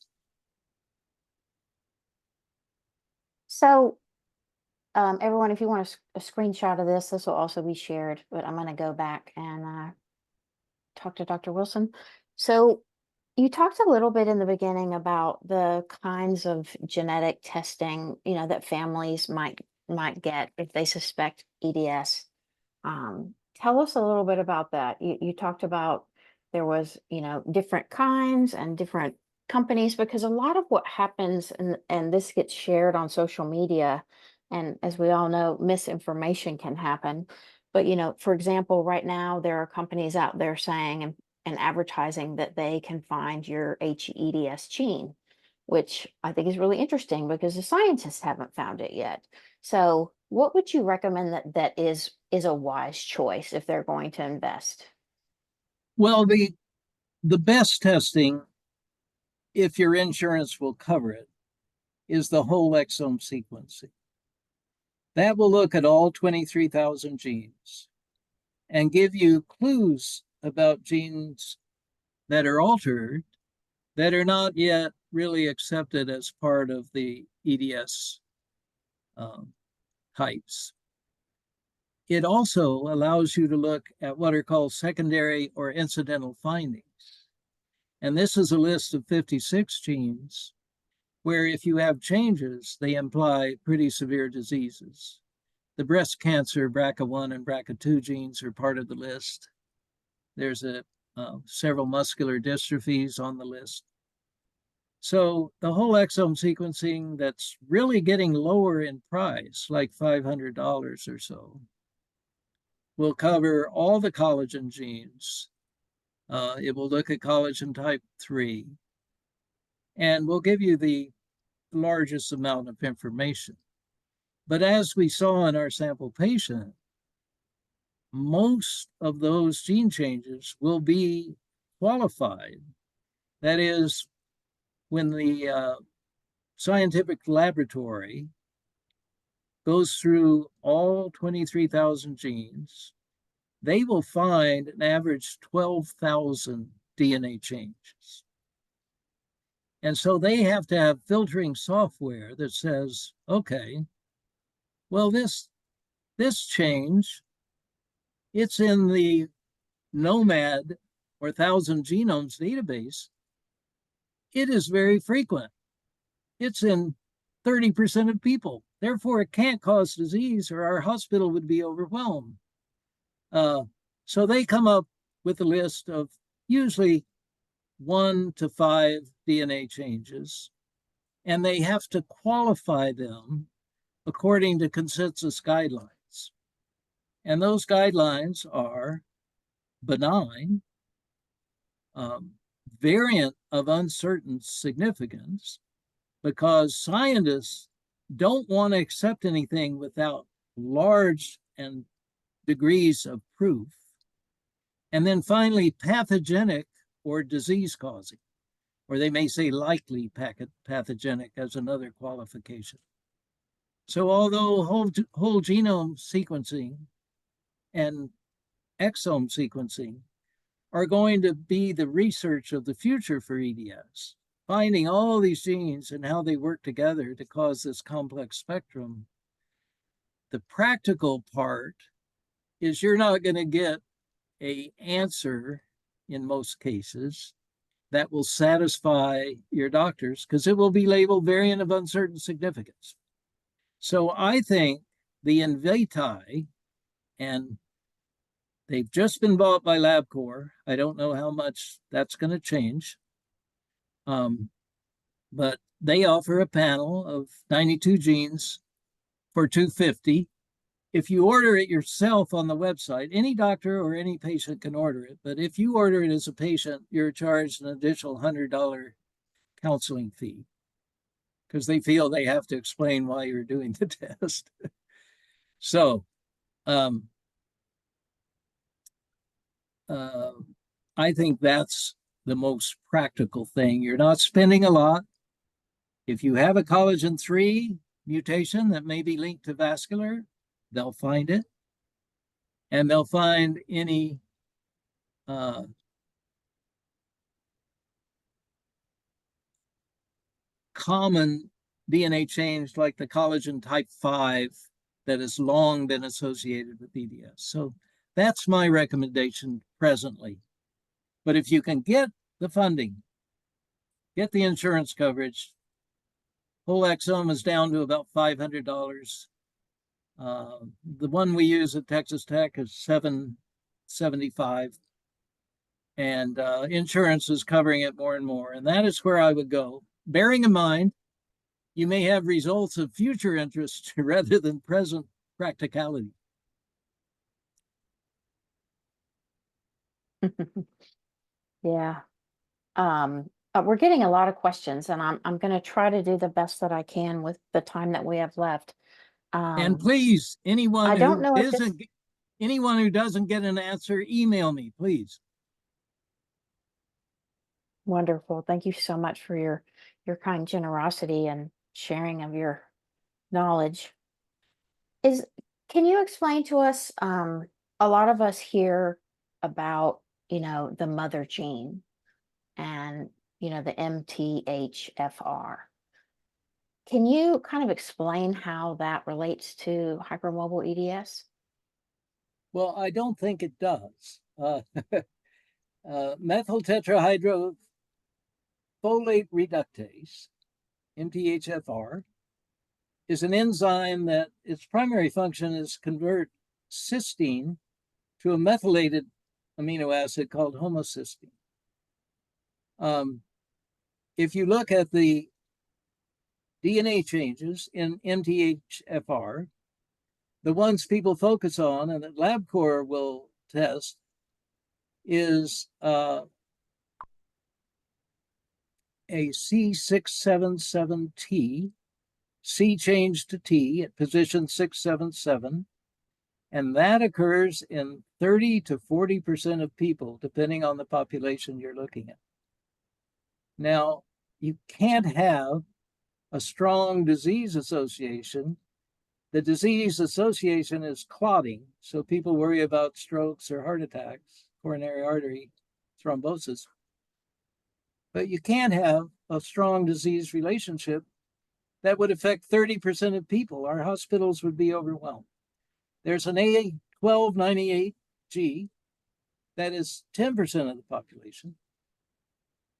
So everyone, if you want a screenshot of this will also be shared, but I'm going to go back and talk to Dr. Wilson. So you talked a little bit in the beginning about the kinds of genetic testing, that families might get if they suspect EDS. Tell us a little bit about that. You talked about there was, different kinds and different companies, because a lot of what happens and this gets shared on social media, and as we all know, misinformation can happen. But for example, right now there are companies out there saying, and and advertising that they can find your HEDS gene, which I think is really interesting because the scientists haven't found it yet. So what would you recommend that is a wise choice if they're going to invest? Well, the best testing, if your insurance will cover it, is the whole exome sequencing. That will look at all 23,000 genes and give you clues about genes that are altered that are not yet really accepted as part of the EDS types. It also allows you to look at what are called secondary or incidental findings. And this is a list of 56 genes where if you have changes, they imply pretty severe diseases. The breast cancer BRCA1 and BRCA2 genes are part of the list. There's several muscular dystrophies on the list. So the whole exome sequencing that's really getting lower in price, like $500 or so, will cover all the collagen genes. It will look at collagen type 3 and will give you the largest amount of information. But as we saw in our sample patient, most of those gene changes will be qualified. That is, when the scientific laboratory goes through all 23,000 genes, they will find an average 12,000 DNA changes. And so they have to have filtering software that says, okay, well, this change, it's in the NOMAD or 1,000 genomes database. It is very frequent. It's in 30% of people. Therefore, it can't cause disease or our hospital would be overwhelmed. So they come up with a list of usually 1 to 5 DNA changes, and they have to qualify them according to consensus guidelines. And those guidelines are benign, variant of uncertain significance, because scientists don't want to accept anything without large and degrees of proof. And then finally, pathogenic or disease causing, or they may say likely pathogenic as another qualification. So although whole genome sequencing and exome sequencing are going to be the research of the future for EDS, finding all these genes and how they work together to cause this complex spectrum, the practical part is you're not going to get an answer in most cases that will satisfy your doctors because it will be labeled variant of uncertain significance. So I think the Invitae, and they've just been bought by LabCorp. I don't know how much that's going to change. But they offer a panel of 92 genes for $250. If you order it yourself on the website, any doctor or any patient can order it. But if you order it as a patient, you're charged an additional $100 counseling fee because they feel they have to explain why you're doing the test. So I think that's the most practical thing. You're not spending a lot. If you have a collagen 3 mutation that may be linked to vascular, they'll find it. And they'll find any common DNA change like the collagen type 5 that has long been associated with EDS. So that's my recommendation presently. But if you can get the funding, get the insurance coverage, whole exome is down to about $500. The one we use at Texas Tech is $775, and insurance is covering it more and more. And that is where I would go, bearing in mind you may have results of future interest rather than present practicality. Yeah. We're getting a lot of questions, and I'm going to try to do the best that I can with the time that we have left. And Um, please, I don't know if this anyone who doesn't get an answer, email me, please. wonderful. Thank you so much for your kind generosity and sharing of your knowledge. Is Can you explain to us? A lot of us hear about, the mother gene and, the MTHFR. Can you kind of explain how that relates to hypermobile EDS? Well, I don't think it does. Methyl tetrahydrofolate reductase, MTHFR, is an enzyme that its primary function is convert cysteine to a methylated amino acid called homocysteine. If you look at the DNA changes in MTHFR, the ones people focus on and that LabCorp will test is a C677T, C changed to T at position 677, and that occurs in 30 to 40% of people, depending on the population you're looking at. Now, you can't have a strong disease association. The disease association is clotting, so people worry about strokes or heart attacks, coronary artery thrombosis. But you can't have a strong disease relationship that would affect 30% of people. Our hospitals would be overwhelmed. There's an A1298G that is 10% of the population.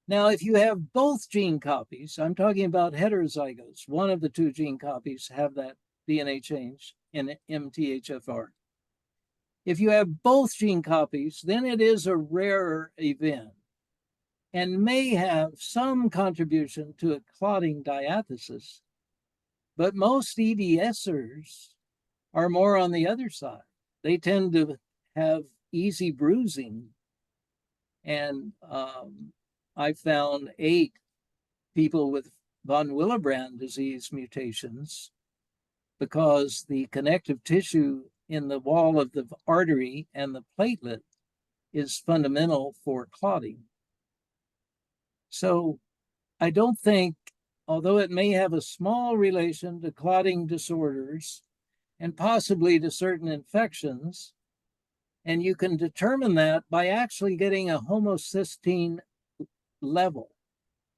Now, if you have both gene copies, I'm talking about heterozygotes, one of the two gene copies have that DNA change in MTHFR. If you have both gene copies, then it is a rarer event and may have some contribution to a clotting diathesis. But most EDSers are more on the other side. They tend to have easy bruising. And I found 8 people with von Willebrand disease mutations because the connective tissue in the wall of the artery and the platelet is fundamental for clotting. So I don't think, although it may have a small relation to clotting disorders and possibly to certain infections, and you can determine that by actually getting a homocysteine level.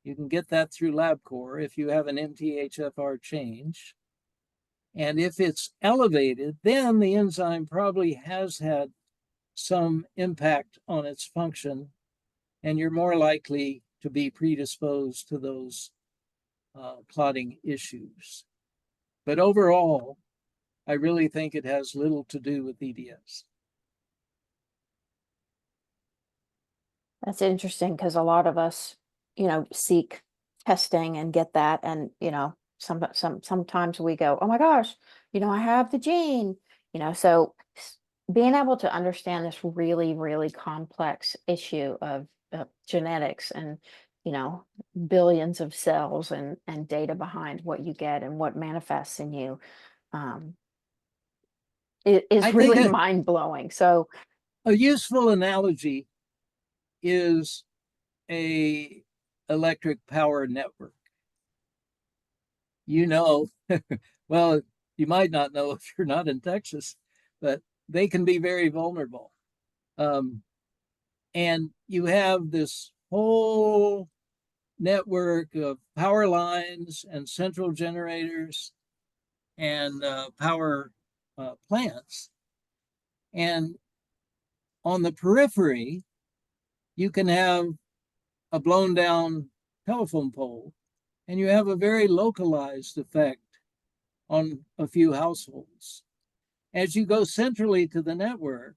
You can get that through LabCorp if you have an MTHFR change. And if it's elevated, then the enzyme probably has had some impact on its function, and you're more likely to be predisposed to those clotting issues. But overall, I really think it has little to do with EDS. That's interesting because a lot of us, seek testing and get that, and sometimes we go, "Oh my gosh, I have the gene." So being able to understand this really, really complex issue of genetics and you know billions of cells and data behind what you get and what manifests in you, um, is I think really mind blowing. So a useful analogy is a electric power network. You know, well, you might not know if you're not in Texas, but they can be very vulnerable. Um, and you have this whole network of power lines and central generators and power plants. And on the periphery, you can have a blown down telephone pole, and you have a very localized effect on a few households. As you go centrally to the network,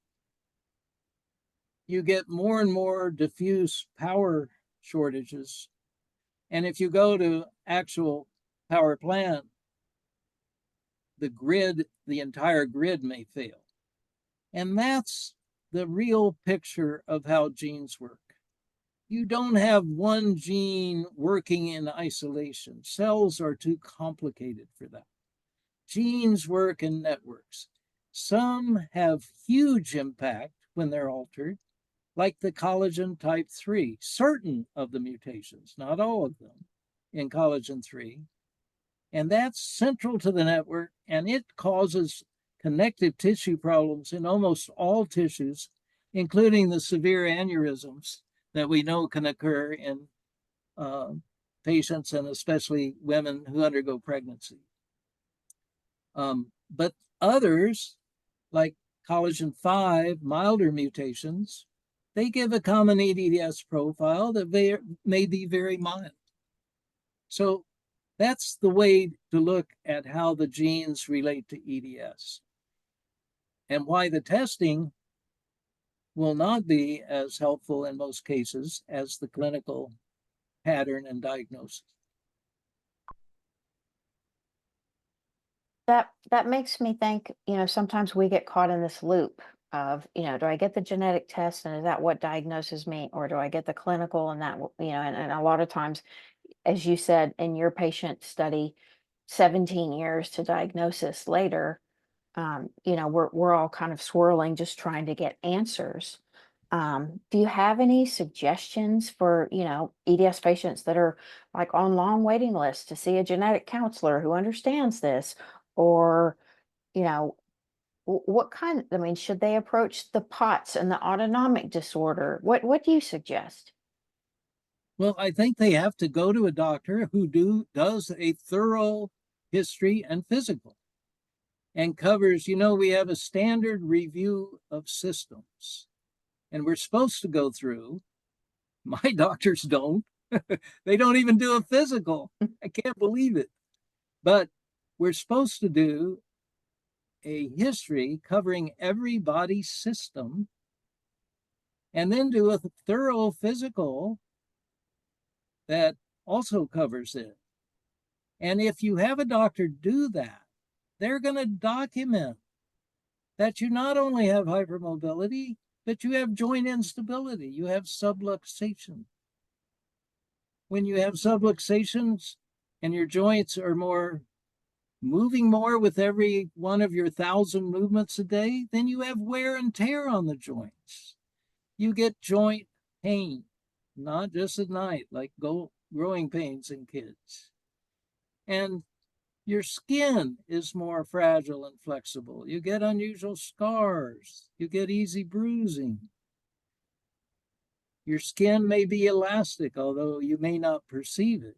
you get more and more diffuse power shortages. And if you go to actual power plant, the entire grid may fail. And that's the real picture of how genes work. You don't have one gene working in isolation. Cells are too complicated for that. Genes work in networks. Some have huge impact when they're altered, like the collagen type 3, certain of the mutations, not all of them, in collagen 3. And that's central to the network, and it causes connective tissue problems in almost all tissues, including the severe aneurysms that we know can occur in patients and especially women who undergo pregnancy. But others, like collagen 5, milder mutations, they give a common EDS profile that may be very mild. So that's the way to look at how the genes relate to EDS and why the testing will not be as helpful in most cases as the clinical pattern and diagnosis. That makes me think, sometimes we get caught in this loop of, do I get the genetic test and is that what diagnoses me, or do I get the clinical and that, and a lot of times, as you said in your patient study, 17 years to diagnosis later, we're all kind of swirling, just trying to get answers. Do you have any suggestions for, EDS patients that are like on long waiting lists to see a genetic counselor who understands this? Or, you know, what kind, I mean, should they approach the POTS and the autonomic disorder? What do you suggest? Well, I think they have to go to a doctor who does a thorough history and physical and covers, we have a standard review of systems. And we're supposed to go through, my doctors don't. They don't even do a physical. I can't believe it. But we're supposed to do a history covering every body system and then do a thorough physical that also covers it. And if you have a doctor do that, they're going to document that you not only have hypermobility, but you have joint instability, you have subluxation. When you have subluxations and your joints are moving more with every one of your 1,000 movements a day, then you have wear and tear on the joints. You get joint pain, not just at night, like growing pains in kids. And your skin is more fragile and flexible. You get unusual scars. You get easy bruising. Your skin may be elastic, although you may not perceive it.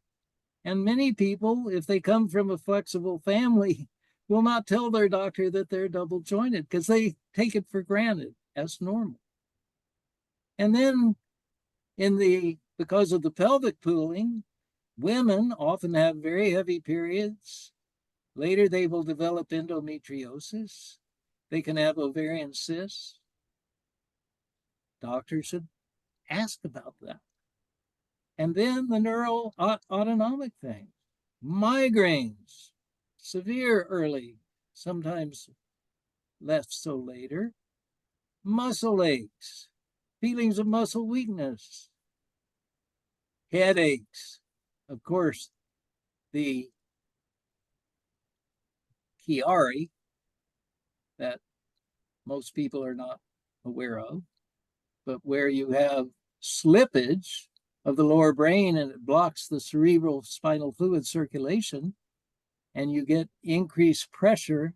And many people, if they come from a flexible family, will not tell their doctor that they're double jointed because they take it for granted as normal. And then because of the pelvic pooling, women often have very heavy periods. Later, they will develop endometriosis. They can have ovarian cysts. Doctors should ask about that. And then the neuroautonomic thing, migraines, severe early, sometimes less so later, muscle aches, feelings of muscle weakness, headaches. Of course, the Chiari that most people are not aware of, but where you have slippage of the lower brain and it blocks the cerebral spinal fluid circulation, and you get increased pressure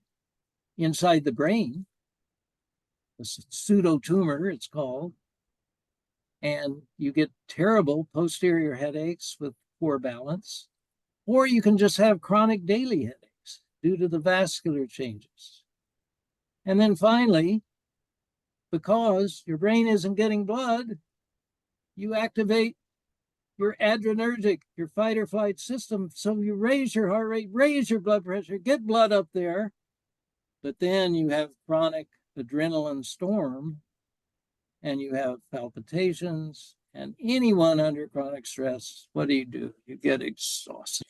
inside the brain, a pseudotumor, it's called, and you get terrible posterior headaches with poor balance, or you can just have chronic daily headaches due to the vascular changes. And then finally, because your brain isn't getting blood, you activate your adrenergic, your fight or flight system. So you raise your heart rate, raise your blood pressure, get blood up there, but then you have chronic adrenaline storm and you have palpitations. And anyone under chronic stress, what do? You get exhausted.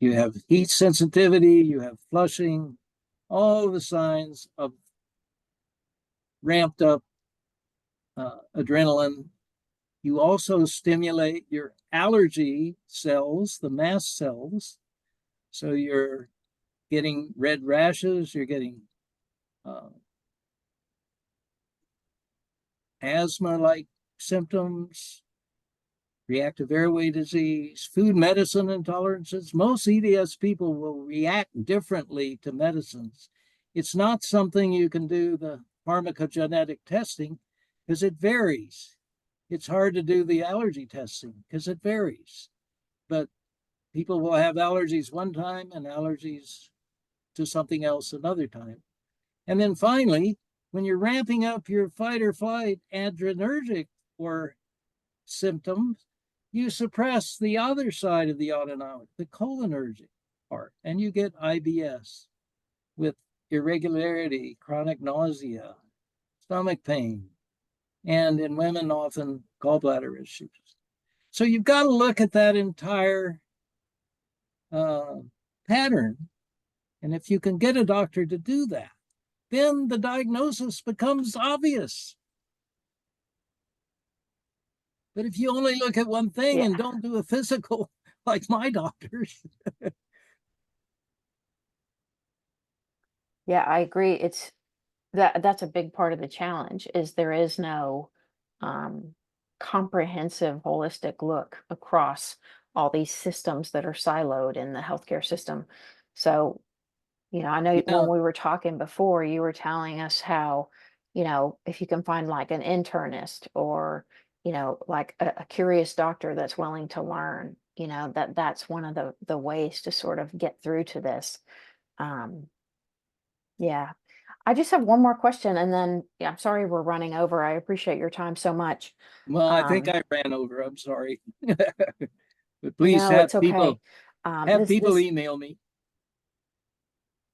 You have heat sensitivity, you have flushing, all the signs of ramped up adrenaline, you also stimulate your allergy cells, the mast cells. So you're getting red rashes, you're getting asthma-like symptoms, reactive airway disease, food medicine intolerances. Most EDS people will react differently to medicines. It's not something you can do the pharmacogenetic testing because it varies. It's hard to do the allergy testing because it varies. But people will have allergies one time and allergies to something else another time. And then finally, when you're ramping up your fight or flight adrenergic or symptoms, you suppress the other side of the autonomic, the cholinergic part, and you get IBS with irregularity, chronic nausea, stomach pain, and in women, often gallbladder issues. So you've got to look at that entire pattern. And if you can get a doctor to do that, then the diagnosis becomes obvious. But if you only look at one thing Yeah. and don't do a physical, like my doctors. Yeah, I agree. It's that's a big part of the challenge is there is no um, comprehensive, holistic look across all these systems that are siloed in the healthcare system. So, I know Yeah, when we were talking before, you were telling us how, if you can find like an internist or, like a curious doctor that's willing to learn, that's one of the ways to sort of get through to this. Um, yeah. I just have one more question and then yeah, I'm sorry we're running over. I appreciate your time so much. well, I think Um, I ran over. I'm sorry. But please no, it's okay. have people This email me.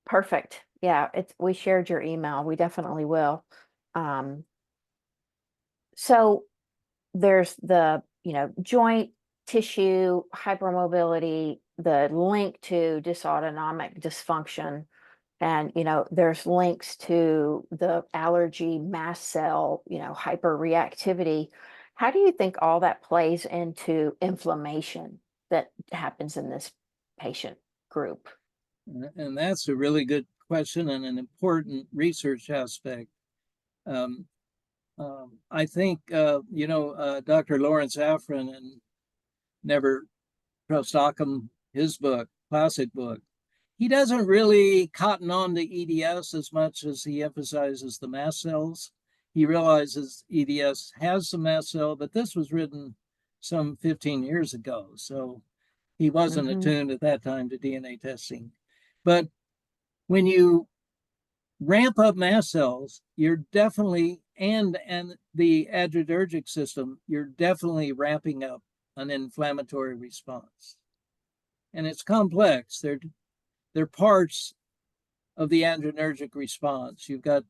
perfect. Yeah, it's we shared your email. We definitely will. Um, so there's the, joint tissue hypermobility, the link to dysautonomic dysfunction. And, there's links to the allergy mast cell, hyperreactivity. How do you think all that plays into inflammation that happens in this patient group? And that's a really good question and an important research aspect. Um, I think, Dr. Lawrence Afrin and Never Trust Occam, his book, classic book, he doesn't really cotton on to EDS as much as he emphasizes the mast cells. He realizes EDS has some mast cell, but this was written some 15 years ago. So he wasn't Hmm. attuned at that time to DNA testing. But when you ramp up mast cells, you're definitely, and the adrenergic system, you're definitely ramping up an inflammatory response. And it's complex. They're parts of the adrenergic response. You've got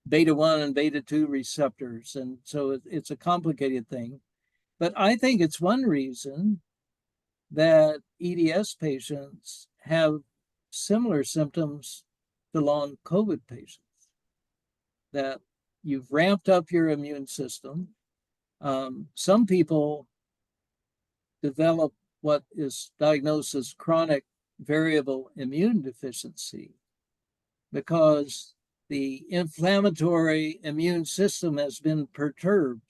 beta 1 and beta 2 receptors. And so it's a complicated thing. But I think it's one reason that EDS patients have similar symptoms to long COVID patients, that you've ramped up your immune system. Some people develop what is diagnosed as chronic variable immune deficiency because the inflammatory immune system has been perturbed.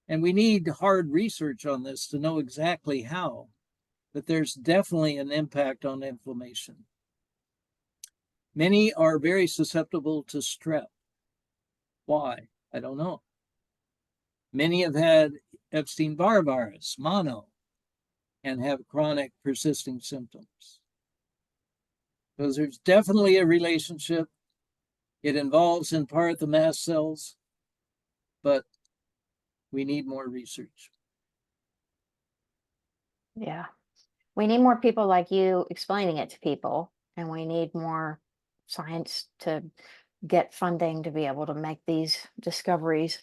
And we need hard research on this to know exactly how, but there's definitely an impact on inflammation. Many are very susceptible to strep. Why? I don't know. Many have had Epstein-Barr virus, mono, and have chronic persisting symptoms. So there's definitely a relationship. It involves in part the mast cells, but we need more research. Yeah. We need more people like you explaining it to people, and we need more science to get funding to be able to make these discoveries.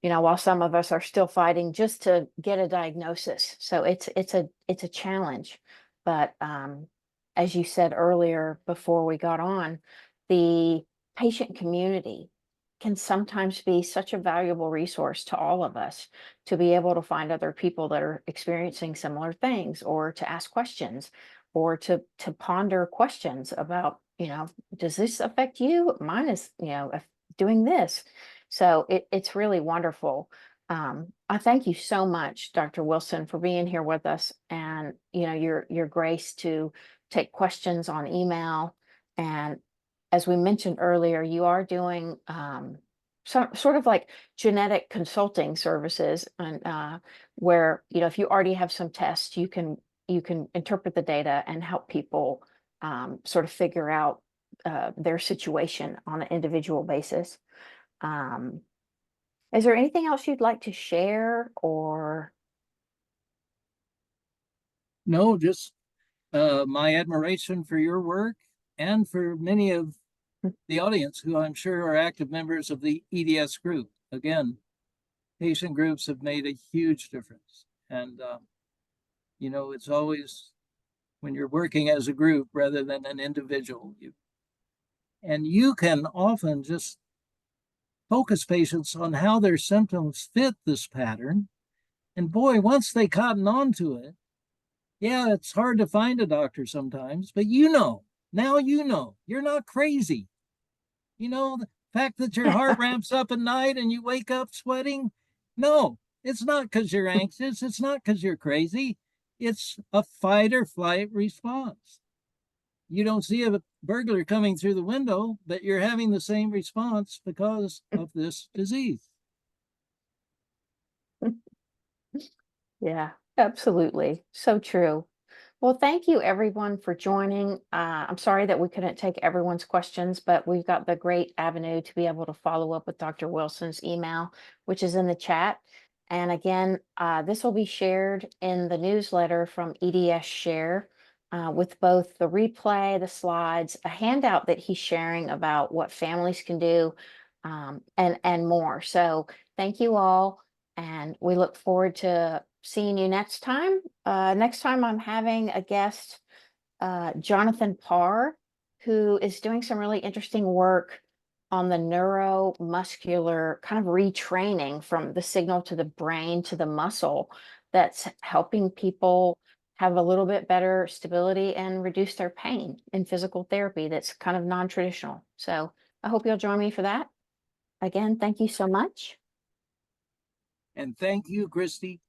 While some of us are still fighting just to get a diagnosis. So it's a challenge. But as you said earlier before we got on, the patient community can sometimes be such a valuable resource to all of us to be able to find other people that are experiencing similar things, or to ask questions, or to ponder questions about, does this affect you? Mine is, doing this. So it's really wonderful. I thank you so much, Dr. Wilson, for being here with us, and your grace to take questions on email. And as we mentioned earlier, you are doing some sort of like genetic consulting services, and where if you already have some tests, you can interpret the data and help people sort of figure out their situation on an individual basis. Um, is there anything else you'd like to share, or? No, just my admiration for your work and for many of the audience who I'm sure are active members of the EDS group. Again, patient groups have made a huge difference. And, it's always when you're working as a group rather than an individual, and you can often just focus patients on how their symptoms fit this pattern. And boy, once they cotton on to it, yeah, it's hard to find a doctor sometimes, but now you're not crazy. The fact that your heart ramps up at night and you wake up sweating, no, it's not because you're anxious. It's not because you're crazy. It's a fight or flight response. You don't see a burglar coming through the window, but you're having the same response because of this disease. Yeah, absolutely. So true. Well, thank you everyone for joining. I'm sorry that we couldn't take everyone's questions, but we've got the great avenue to be able to follow up with Dr. Wilson's email, which is in the chat. And again, this will be shared in the newsletter from EDS Share, with both the replay, the slides, a handout that he's sharing about what families can do, and more. So thank you all, and we look forward to seeing you next time. Next time I'm having a guest, Jonathan Parr, who is doing some really interesting work on the neuromuscular kind of retraining from the signal to the brain to the muscle, that's helping people have a little bit better stability and reduce their pain in physical therapy that's kind of non-traditional. So I hope you'll join me for that. Again, thank you so much. And thank you, Christy.